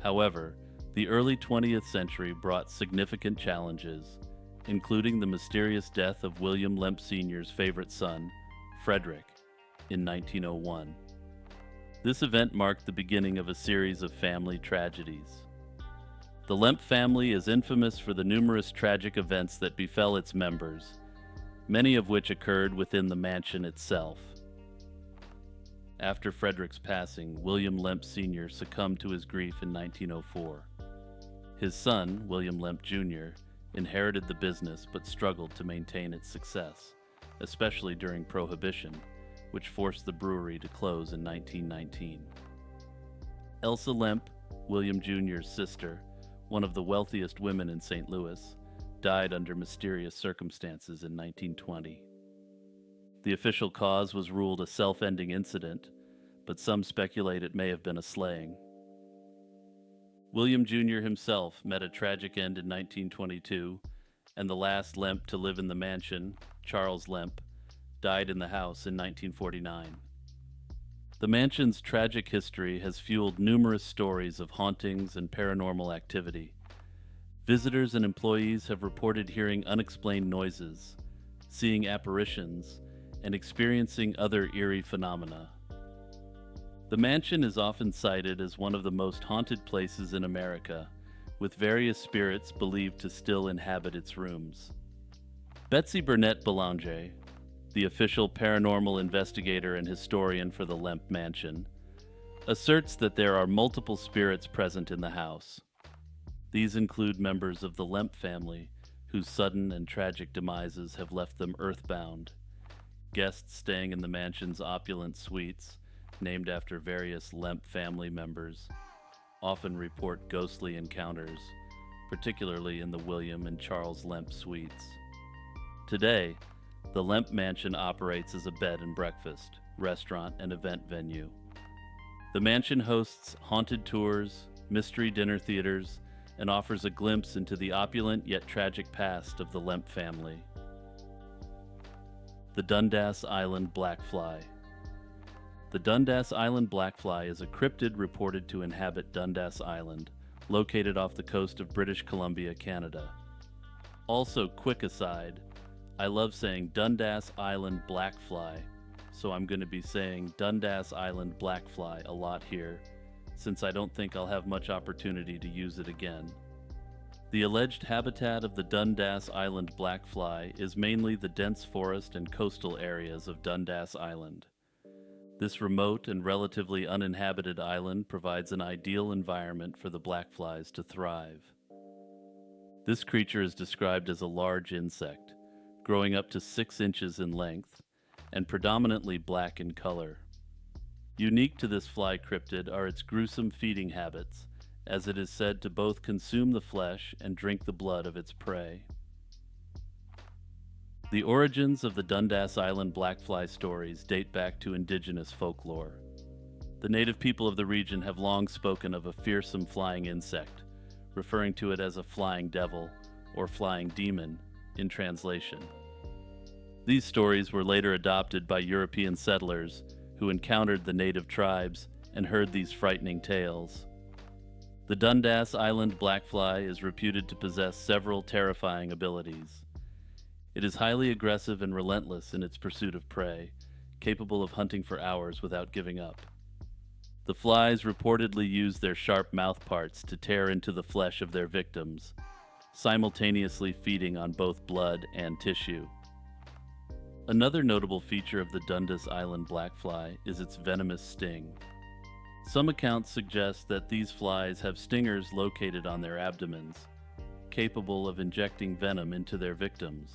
S1: However, the early 20th century brought significant challenges, including the mysterious death of William Lemp Sr.'s favorite son, Frederick, in 1901. This event marked the beginning of a series of family tragedies. The Lemp family is infamous for the numerous tragic events that befell its members, many of which occurred within the mansion itself. After Frederick's passing, William Lemp Sr. succumbed to his grief in 1904. His son, William Lemp Jr., inherited the business but struggled to maintain its success, especially during Prohibition, which forced the brewery to close in 1919. Elsa Lemp, William Jr.'s sister, one of the wealthiest women in St. Louis, died under mysterious circumstances in 1920. The official cause was ruled a self-ending incident, but some speculate it may have been a slaying. William Jr. himself met a tragic end in 1922, and the last Lemp to live in the mansion, Charles Lemp, died in the house in 1949. The mansion's tragic history has fueled numerous stories of hauntings and paranormal activity. Visitors and employees have reported hearing unexplained noises, seeing apparitions, and experiencing other eerie phenomena. The mansion is often cited as one of the most haunted places in America, with various spirits believed to still inhabit its rooms. Betsy Burnett Belanger, the official paranormal investigator and historian for the Lemp Mansion, asserts that there are multiple spirits present in the house. These include members of the Lemp family, whose sudden and tragic demises have left them earthbound, guests staying in the mansion's opulent suites, named after various Lemp family members, often report ghostly encounters, particularly in the William and Charles Lemp suites. Today, the Lemp Mansion operates as a bed and breakfast, restaurant, and event venue. The mansion hosts haunted tours, mystery dinner theaters, and offers a glimpse into the opulent yet tragic past of the Lemp family. The Dundas Island Blackfly. The Dundas Island Blackfly is a cryptid reported to inhabit Dundas Island, located off the coast of British Columbia, Canada. Also, quick aside, I love saying Dundas Island Blackfly, so I'm going to be saying Dundas Island Blackfly a lot here, since I don't think I'll have much opportunity to use it again. The alleged habitat of the Dundas Island Blackfly is mainly the dense forest and coastal areas of Dundas Island. This remote and relatively uninhabited island provides an ideal environment for the blackflies to thrive. This creature is described as a large insect, growing up to 6 inches in length, and predominantly black in color. Unique to this fly cryptid are its gruesome feeding habits, as it is said to both consume the flesh and drink the blood of its prey. The origins of the Dundas Island blackfly stories date back to indigenous folklore. The native people of the region have long spoken of a fearsome flying insect, referring to it as a flying devil or flying demon in translation. These stories were later adopted by European settlers who encountered the native tribes and heard these frightening tales. The Dundas Island blackfly is reputed to possess several terrifying abilities. It is highly aggressive and relentless in its pursuit of prey, capable of hunting for hours without giving up. The flies reportedly use their sharp mouth parts to tear into the flesh of their victims, simultaneously feeding on both blood and tissue. Another notable feature of the Dundas Island blackfly is its venomous sting. Some accounts suggest that these flies have stingers located on their abdomens, capable of injecting venom into their victims.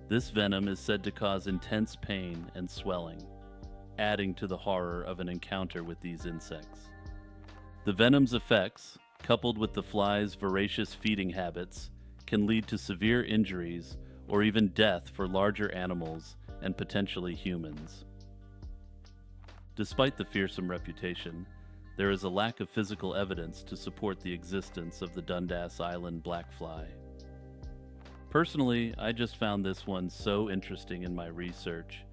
S1: This venom is said to cause intense pain and swelling, adding to the horror of an encounter with these insects. The venom's effects, coupled with the fly's voracious feeding habits, can lead to severe injuries or even death for larger animals and potentially humans. Despite the fearsome reputation, there is a lack of physical evidence to support the existence of the Dundas Island blackfly. Personally, I just found this one so interesting in my research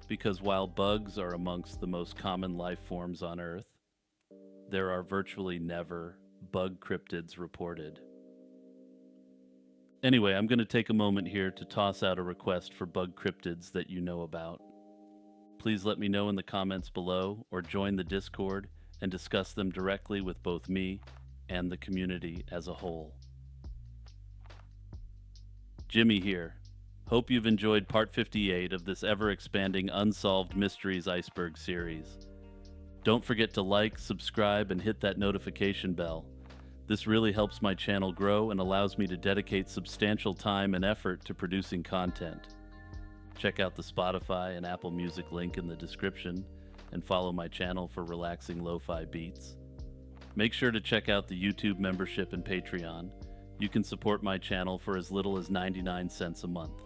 S1: because while bugs are amongst the most common life forms on Earth, there are virtually never bug cryptids reported. Anyway, I'm going to take a moment here to toss out a request for bug cryptids that you know about. Please let me know in the comments below or join the Discord and discuss them directly with both me and the community as a whole. Jimmy here. Hope you've enjoyed part 58 of this ever-expanding Unsolved Mysteries Iceberg series. Don't forget to like, subscribe, and hit that notification bell. This really helps my channel grow and allows me to dedicate substantial time and effort to producing content. Check out the Spotify and Apple Music link in the description and follow my channel for relaxing lo-fi beats. Make sure to check out the YouTube membership and Patreon. You can support my channel for as little as 99 cents a month.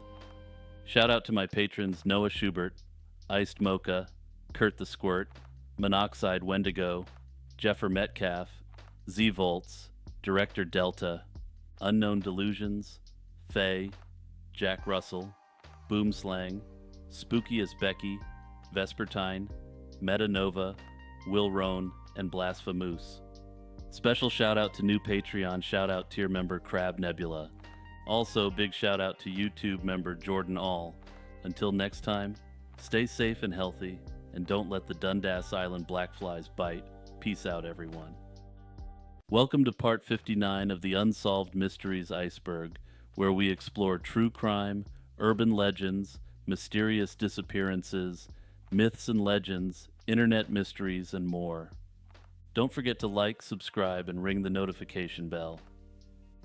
S1: Shout out to my patrons Noah Schubert, Iced Mocha, Kurt the Squirt, Monoxide Wendigo, Jeffer Metcalf, Z-Volts, Director Delta, Unknown Delusions, Faye, Jack Russell, Boomslang, Spooky as Becky, Vespertine, Metanova, Will Roan, and Blasphemous. Special shout out to new Patreon shout out tier member Crab Nebula. Also, big shout out to YouTube member Jordan All. Until next time, stay safe and healthy, and don't let the Dundas Island blackflies bite. Peace out, everyone. Welcome to part 59 of the Unsolved Mysteries Iceberg, where we explore true crime, urban legends, mysterious disappearances, myths and legends, internet mysteries, and more. Don't forget to like, subscribe, and ring the notification bell.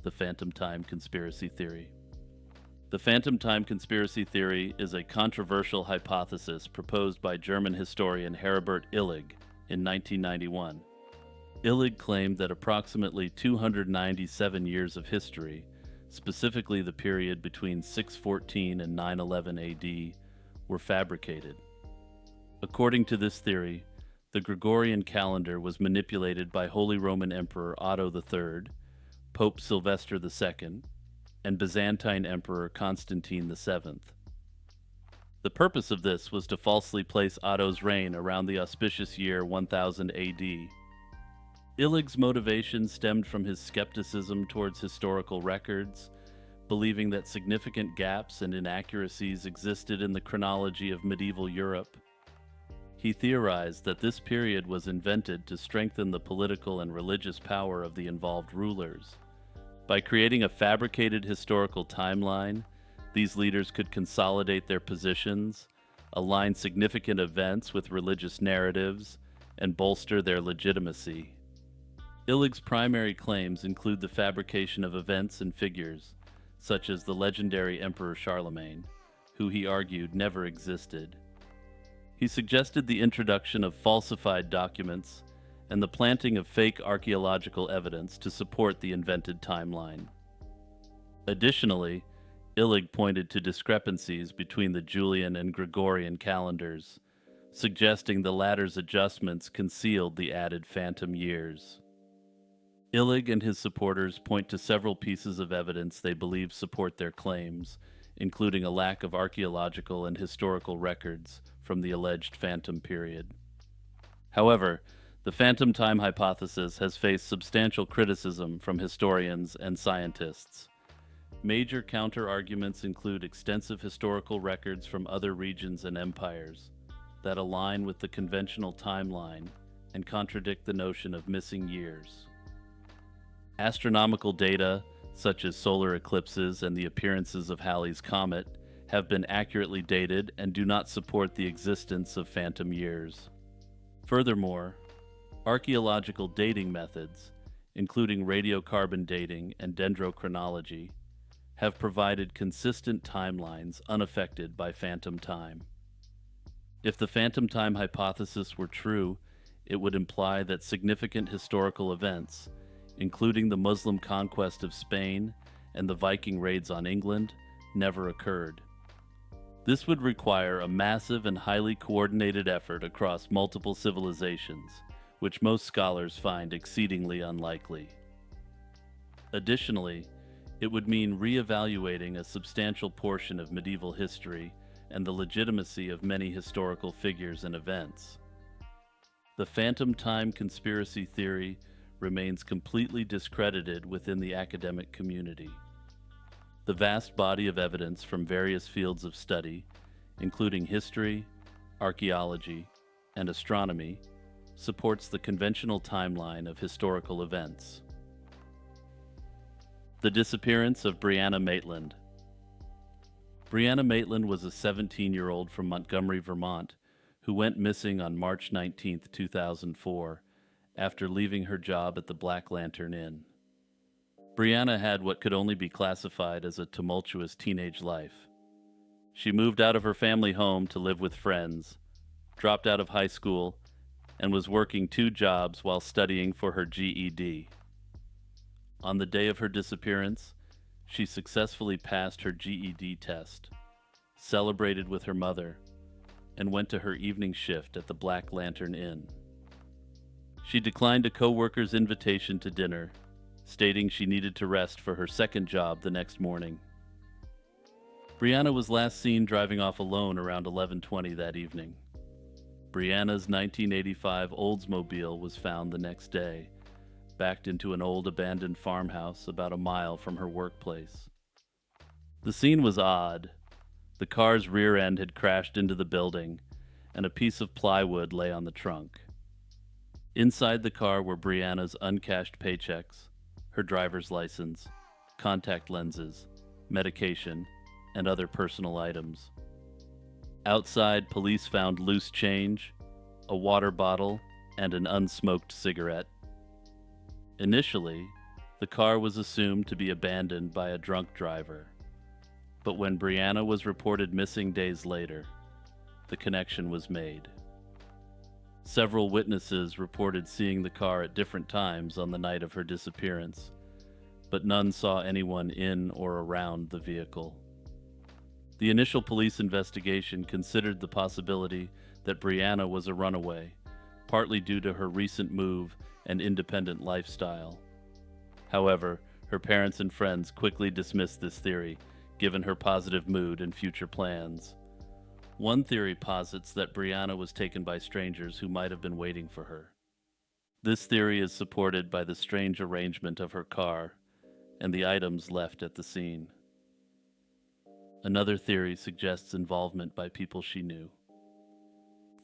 S1: The Phantom Time Conspiracy Theory. The Phantom Time Conspiracy Theory is a controversial hypothesis proposed by German historian Herbert Illig in 1991. Illig claimed that approximately 297 years of history, specifically the period between 614 and 911 AD, were fabricated. According to this theory, the Gregorian calendar was manipulated by Holy Roman Emperor Otto III, Pope Sylvester II, and Byzantine Emperor Constantine VII. The purpose of this was to falsely place Otto's reign around the auspicious year 1000 AD. Illig's motivation stemmed from his skepticism towards historical records, believing that significant gaps and inaccuracies existed in the chronology of medieval Europe. He theorized that this period was invented to strengthen the political and religious power of the involved rulers. By creating a fabricated historical timeline, these leaders could consolidate their positions, align significant events with religious narratives, and bolster their legitimacy. Illig's primary claims include the fabrication of events and figures, such as the legendary Emperor Charlemagne, who he argued never existed. He suggested the introduction of falsified documents and the planting of fake archaeological evidence to support the invented timeline. Additionally, Illig pointed to discrepancies between the Julian and Gregorian calendars, suggesting the latter's adjustments concealed the added phantom years. Illig and his supporters point to several pieces of evidence they believe support their claims, including a lack of archaeological and historical records from the alleged phantom period. However, the phantom time hypothesis has faced substantial criticism from historians and scientists. Major counter-arguments include extensive historical records from other regions and empires that align with the conventional timeline and contradict the notion of missing years. Astronomical data, such as solar eclipses and the appearances of Halley's Comet, have been accurately dated and do not support the existence of phantom years. Furthermore, archaeological dating methods, including radiocarbon dating and dendrochronology, have provided consistent timelines unaffected by phantom time. If the phantom time hypothesis were true, it would imply that significant historical events, including the Muslim conquest of Spain and the Viking raids on England, never occurred. This would require a massive and highly coordinated effort across multiple civilizations, which most scholars find exceedingly unlikely. Additionally, it would mean re-evaluating a substantial portion of medieval history and the legitimacy of many historical figures and events. The phantom time conspiracy theory remains completely discredited within the academic community. The vast body of evidence from various fields of study, including history, archaeology, and astronomy, supports the conventional timeline of historical events. The disappearance of Brianna Maitland. Brianna Maitland was a 17-year-old from Montgomery, Vermont, who went missing on March 19, 2004, after leaving her job at the Black Lantern Inn. Brianna had what could only be classified as a tumultuous teenage life. She moved out of her family home to live with friends, dropped out of high school, and was working 2 jobs while studying for her GED. On the day of her disappearance, she successfully passed her GED test, celebrated with her mother, and went to her evening shift at the Black Lantern Inn. She declined a coworker's invitation to dinner, stating she needed to rest for her second job the next morning. Brianna was last seen driving off alone around 11:20 that evening. Brianna's 1985 Oldsmobile was found the next day, backed into an old abandoned farmhouse about a mile from her workplace. The scene was odd. The car's rear end had crashed into the building, and a piece of plywood lay on the trunk. Inside the car were Brianna's uncashed paychecks, her driver's license, contact lenses, medication, and other personal items. Outside, police found loose change, a water bottle, and an unsmoked cigarette. Initially, the car was assumed to be abandoned by a drunk driver, but when Brianna was reported missing days later, the connection was made. Several witnesses reported seeing the car at different times on the night of her disappearance, but none saw anyone in or around the vehicle. The initial police investigation considered the possibility that Brianna was a runaway, partly due to her recent move and independent lifestyle. However, her parents and friends quickly dismissed this theory, given her positive mood and future plans. One theory posits that Brianna was taken by strangers who might have been waiting for her. This theory is supported by the strange arrangement of her car and the items left at the scene. Another theory suggests involvement by people she knew.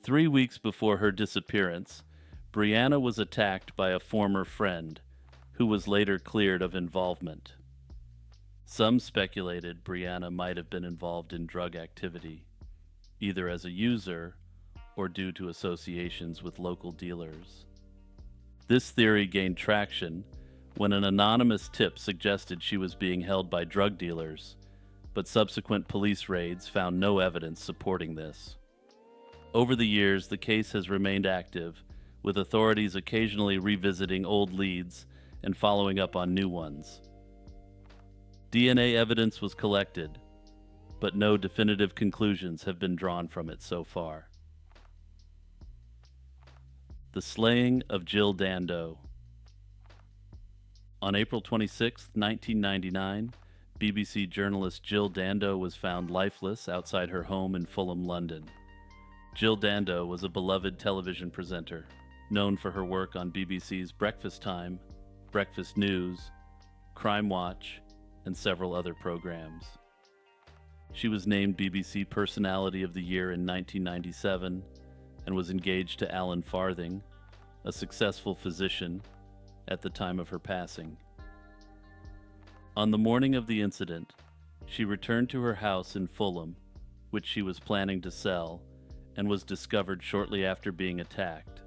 S1: 3 weeks before her disappearance, Brianna was attacked by a former friend, who was later cleared of involvement. Some speculated Brianna might have been involved in drug activity. either as a user or due to associations with local dealers. This theory gained traction when an anonymous tip suggested she was being held by drug dealers, but subsequent police raids found no evidence supporting this. Over the years, the case has remained active, with authorities occasionally revisiting old leads and following up on new ones. DNA evidence was collected, but no definitive conclusions have been drawn from it so far. The Slaying of Jill Dando. On April 26, 1999, BBC journalist Jill Dando was found lifeless outside her home in Fulham, London. Jill Dando was a beloved television presenter, known for her work on BBC's Breakfast Time, Breakfast News, Crime Watch, and several other programs. She was named BBC Personality of the Year in 1997 and was engaged to Alan Farthing, a successful physician, at the time of her passing. On the morning of the incident, she returned to her house in Fulham, which she was planning to sell, and was discovered shortly after being attacked.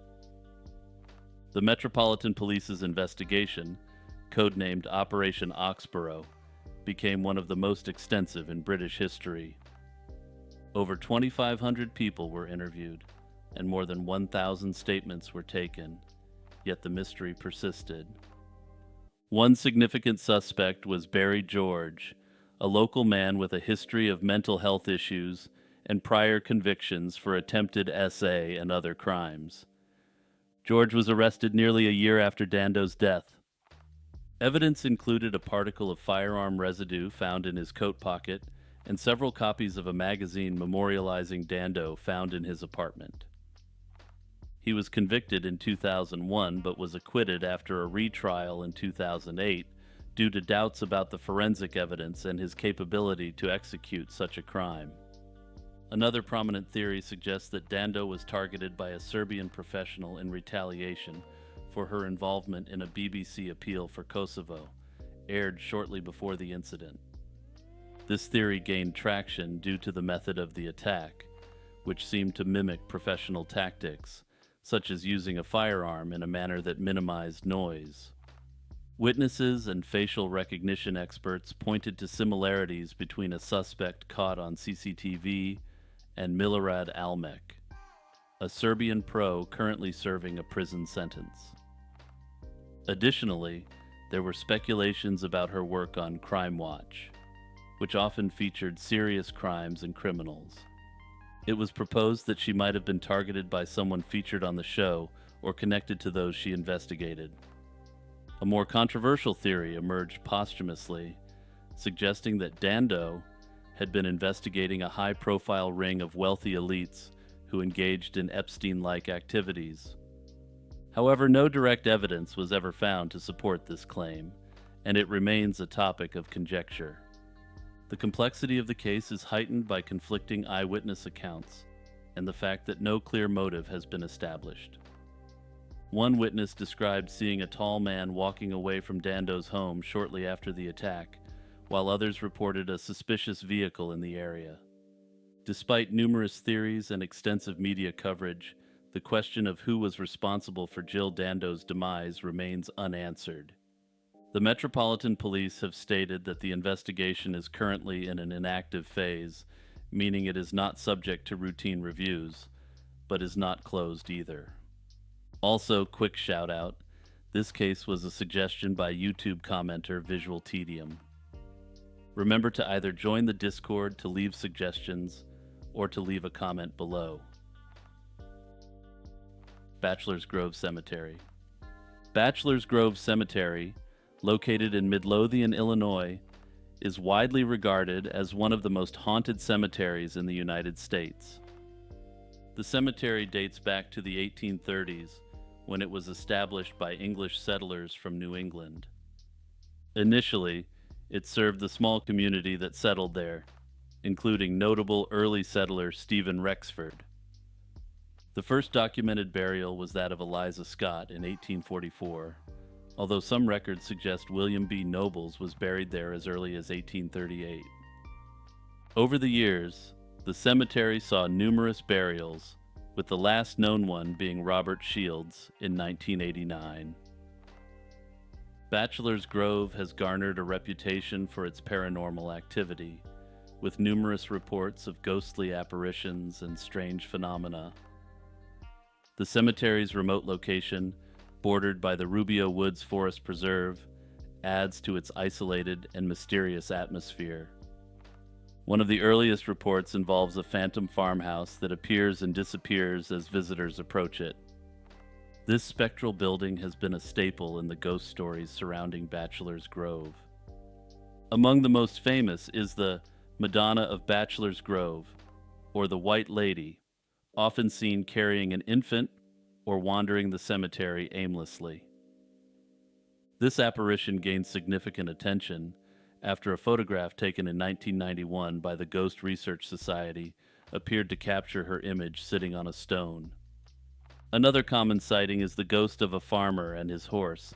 S1: The Metropolitan Police's investigation, codenamed Operation Oxborough, became one of the most extensive in British history. Over 2,500 people were interviewed, and more than 1,000 statements were taken, yet the mystery persisted. One significant suspect was Barry George, a local man with a history of mental health issues and prior convictions for attempted SA and other crimes. George was arrested nearly a year after Dando's death. Evidence included a particle of firearm residue found in his coat pocket and several copies of a magazine memorializing Dando found in his apartment. He was convicted in 2001 but was acquitted after a retrial in 2008 due to doubts about the forensic evidence and his capability to execute such a crime. Another prominent theory suggests that Dando was targeted by a Serbian professional in retaliation for her involvement in a BBC appeal for Kosovo, aired shortly before the incident. This theory gained traction due to the method of the attack, which seemed to mimic professional tactics, such as using a firearm in a manner that minimized noise. Witnesses and facial recognition experts pointed to similarities between a suspect caught on CCTV and Milorad Almec, a Serbian pro currently serving a prison sentence. Additionally, there were speculations about her work on Crime Watch, which often featured serious crimes and criminals. It was proposed that she might have been targeted by someone featured on the show or connected to those she investigated. A more controversial theory emerged posthumously, suggesting that Dando had been investigating a high-profile ring of wealthy elites who engaged in Epstein-like activities. However, no direct evidence was ever found to support this claim, and it remains a topic of conjecture. The complexity of the case is heightened by conflicting eyewitness accounts and the fact that no clear motive has been established. One witness described seeing a tall man walking away from Dando's home shortly after the attack, while others reported a suspicious vehicle in the area. Despite numerous theories and extensive media coverage, the question of who was responsible for Jill Dando's demise remains unanswered. The Metropolitan Police have stated that the investigation is currently in an inactive phase, meaning it is not subject to routine reviews, but is not closed either. Also, quick shout out, this case was a suggestion by YouTube commenter Visual Tedium. Remember to either join the Discord to leave suggestions or to leave a comment below. Bachelor's Grove Cemetery. Bachelor's Grove Cemetery, located in Midlothian, Illinois, is widely regarded as one of the most haunted cemeteries in the United States. The cemetery dates back to the 1830s, when it was established by English settlers from New England. Initially, it served the small community that settled there, including notable early settler Stephen Rexford. The first documented burial was that of Eliza Scott in 1844, although some records suggest William B. Nobles was buried there as early as 1838. Over the years, The cemetery saw numerous burials, with the last known one being Robert Shields in 1989. Bachelor's Grove has garnered a reputation for its paranormal activity, with numerous reports of ghostly apparitions and strange phenomena. The cemetery's remote location, bordered by the Rubio Woods Forest Preserve, adds to its isolated and mysterious atmosphere. One of the earliest reports involves a phantom farmhouse that appears and disappears as visitors approach it. This spectral building has been a staple in the ghost stories surrounding Bachelor's Grove. Among the most famous is the Madonna of Bachelor's Grove, or the White Lady, often seen carrying an infant or wandering the cemetery aimlessly. This apparition gained significant attention after a photograph taken in 1991 by the Ghost Research Society appeared to capture her image sitting on a stone. Another common sighting is the ghost of a farmer and his horse,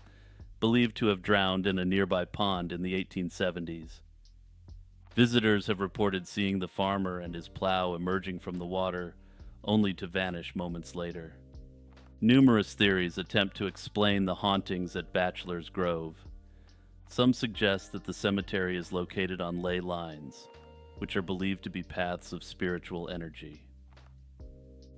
S1: believed to have drowned in a nearby pond in the 1870s. Visitors have reported seeing the farmer and his plow emerging from the water, only to vanish moments later. Numerous theories attempt to explain the hauntings at Bachelor's Grove. Some suggest that the cemetery is located on ley lines, which are believed to be paths of spiritual energy.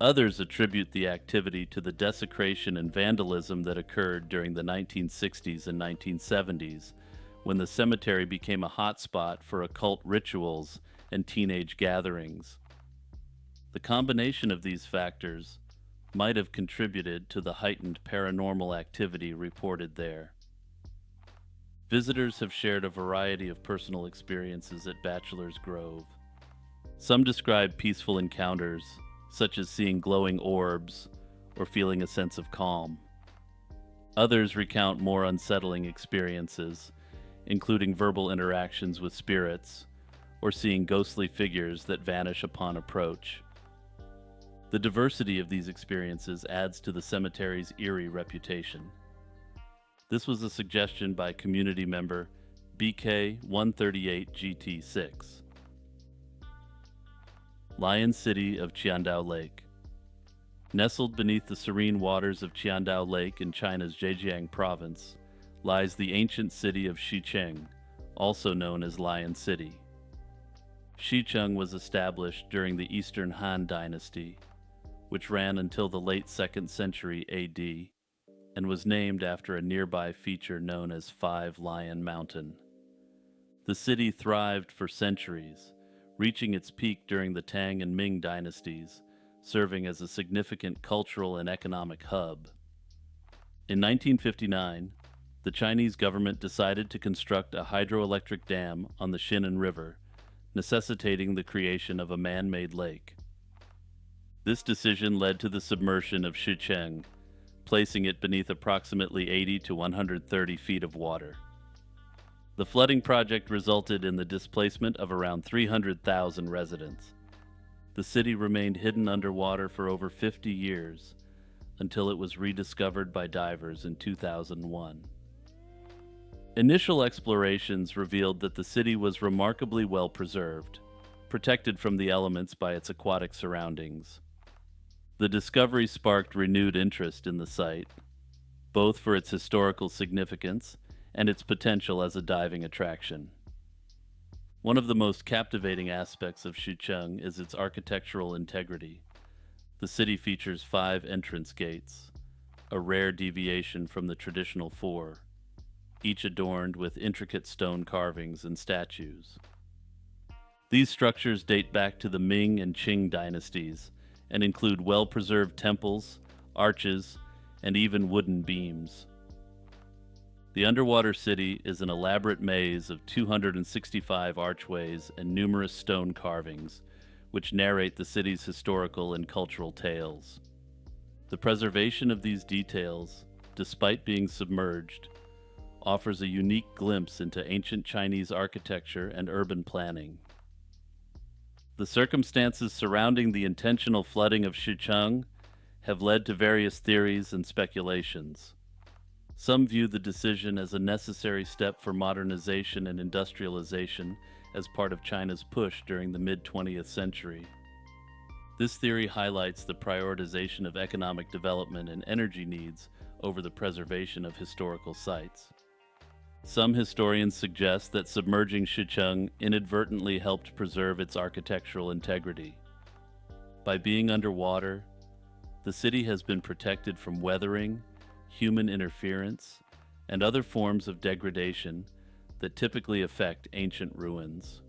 S1: Others attribute the activity to the desecration and vandalism that occurred during the 1960s and 1970s, when the cemetery became a hotspot for occult rituals and teenage gatherings. The combination of these factors might have contributed to the heightened paranormal activity reported there. Visitors have shared a variety of personal experiences at Bachelor's Grove. Some describe peaceful encounters, such as seeing glowing orbs or feeling a sense of calm. Others recount more unsettling experiences, including verbal interactions with spirits or seeing ghostly figures that vanish upon approach. The diversity of these experiences adds to the cemetery's eerie reputation. This was a suggestion by community member BK138GT6. Lion City of Qiandao Lake. Nestled beneath the serene waters of Qiandao Lake in China's Zhejiang province lies the ancient city of Xicheng, also known as Lion City. Xicheng was established during the Eastern Han Dynasty, which ran until the late 2nd century AD, and was named after a nearby feature known as Five Lion Mountain. The city thrived for centuries, reaching its peak during the Tang and Ming dynasties, serving as a significant cultural and economic hub. In 1959, the Chinese government decided to construct a hydroelectric dam on the Xinan River, necessitating the creation of a man-made lake. This decision led to the submersion of Xicheng, placing it beneath approximately 80 to 130 feet of water. The flooding project resulted in the displacement of around 300,000 residents. The city remained hidden underwater for over 50 years, until it was rediscovered by divers in 2001. Initial explorations revealed that the city was remarkably well preserved, protected from the elements by its aquatic surroundings. The discovery sparked renewed interest in the site, both for its historical significance and its potential as a diving attraction. One of the most captivating aspects of Xicheng is its architectural integrity. The city features 5 entrance gates, a rare deviation from the traditional 4, each adorned with intricate stone carvings and statues. These structures date back to the Ming and Qing dynasties and include well-preserved temples, arches, and even wooden beams. The underwater city is an elaborate maze of 265 archways and numerous stone carvings, which narrate the city's historical and cultural tales. The preservation of these details, despite being submerged, offers a unique glimpse into ancient Chinese architecture and urban planning. The circumstances surrounding the intentional flooding of Xicheng have led to various theories and speculations. Some view the decision as a necessary step for modernization and industrialization as part of China's push during the mid-20th century. This theory highlights the prioritization of economic development and energy needs over the preservation of historical sites. Some historians suggest that submerging Sichuan inadvertently helped preserve its architectural integrity. By being underwater, the city has been protected from weathering, human interference, and other forms of degradation that typically affect ancient ruins.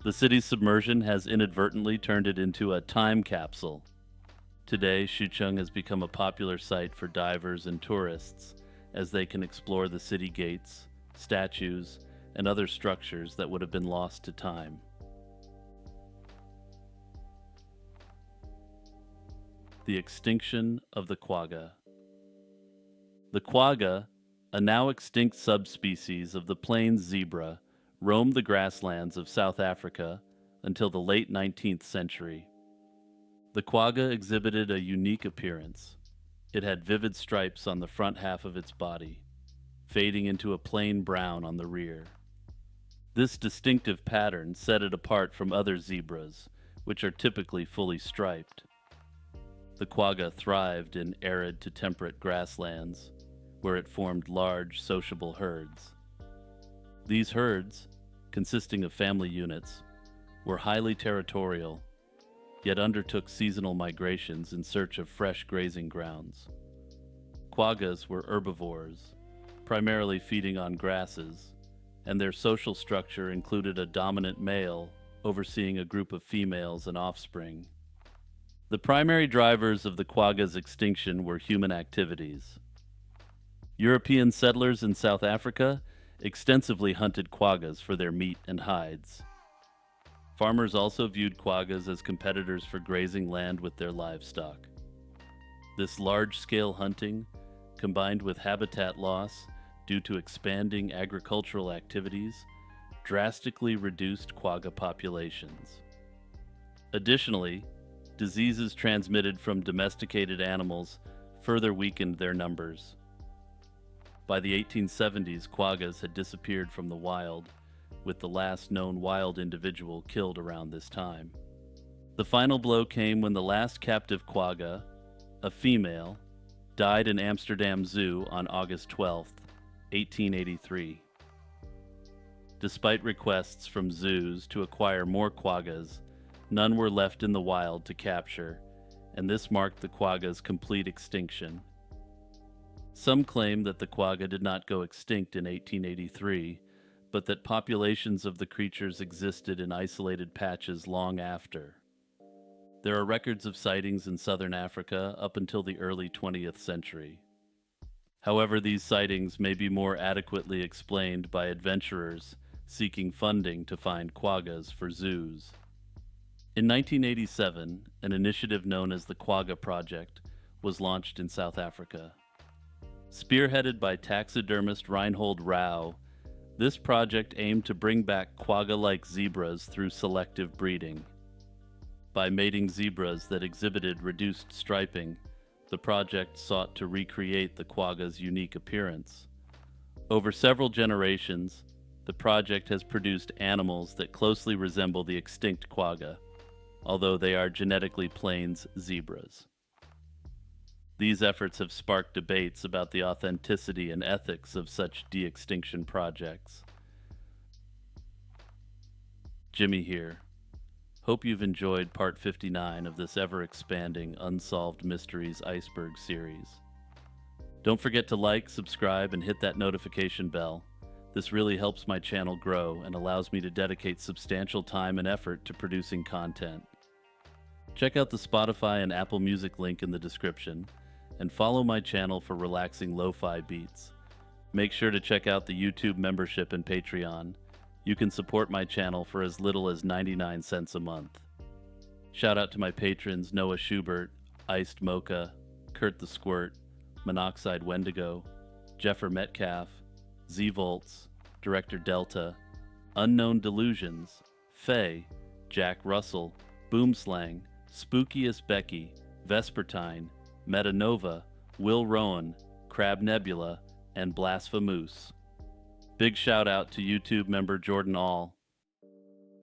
S1: The city's submersion has inadvertently turned it into a time capsule. Today, Sichuan has become a popular site for divers and tourists as they can explore the city gates, statues, and other structures that would have been lost to time. The extinction of the quagga. The quagga, a now extinct subspecies of the plains zebra, roamed the grasslands of South Africa until the late 19th century. The quagga exhibited a unique appearance. It had vivid stripes on the front half of its body, fading into a plain brown on the rear. This distinctive pattern set it apart from other zebras, which are typically fully striped. The quagga thrived in arid to temperate grasslands, where it formed large, sociable herds. These herds, consisting of family units, were highly territorial, yet undertook seasonal migrations in search of fresh grazing grounds. Quaggas were herbivores, primarily feeding on grasses, and their social structure included a dominant male overseeing a group of females and offspring. The primary drivers of the quagga's extinction were human activities. European settlers in South Africa extensively hunted quaggas for their meat and hides. Farmers also viewed quaggas as competitors for grazing land with their livestock. This large-scale hunting, combined with habitat loss due to expanding agricultural activities, drastically reduced quagga populations. Additionally, diseases transmitted from domesticated animals further weakened their numbers. By the 1870s, quaggas had disappeared from the wild, with the last known wild individual killed around this time. The final blow came when the last captive quagga, a female, died in Amsterdam Zoo on August 12, 1883. Despite requests from zoos to acquire more quaggas, none were left in the wild to capture, and this marked the quagga's complete extinction. Some claim that the quagga did not go extinct in 1883, but that populations of the creatures existed in isolated patches long after. There are records of sightings in southern Africa up until the early 20th century. However, these sightings may be more adequately explained by adventurers seeking funding to find quaggas for zoos. In 1987, an initiative known as the Quagga Project was launched in South Africa. Spearheaded by taxidermist Reinhold Rau, this project aimed to bring back quagga-like zebras through selective breeding. By mating zebras that exhibited reduced striping, the project sought to recreate the quagga's unique appearance. Over several generations, the project has produced animals that closely resemble the extinct quagga, although they are genetically plains zebras. These efforts have sparked debates about the authenticity and ethics of such de-extinction projects. Jimmy here. Hope you've enjoyed part 59 of this ever-expanding Unsolved Mysteries Iceberg series. Don't forget to like, subscribe, and hit that notification bell. This really helps my channel grow and allows me to dedicate substantial time and effort to producing content. Check out the Spotify and Apple Music link in the description, and follow my channel for relaxing lo-fi beats. Make sure to check out the YouTube membership and Patreon. You can support my channel for as little as 99 cents a month. Shout out to my patrons Noah Schubert, Iced Mocha, Kurt the Squirt, Monoxide Wendigo, Jeffer Metcalf, Z-Volts, Director Delta, Unknown Delusions, Faye, Jack Russell, Boomslang, Spookiest Becky, Vespertine, Metanova, Will Rowan, Crab Nebula, and Blasphemous. Big shout out to YouTube member Jordan All,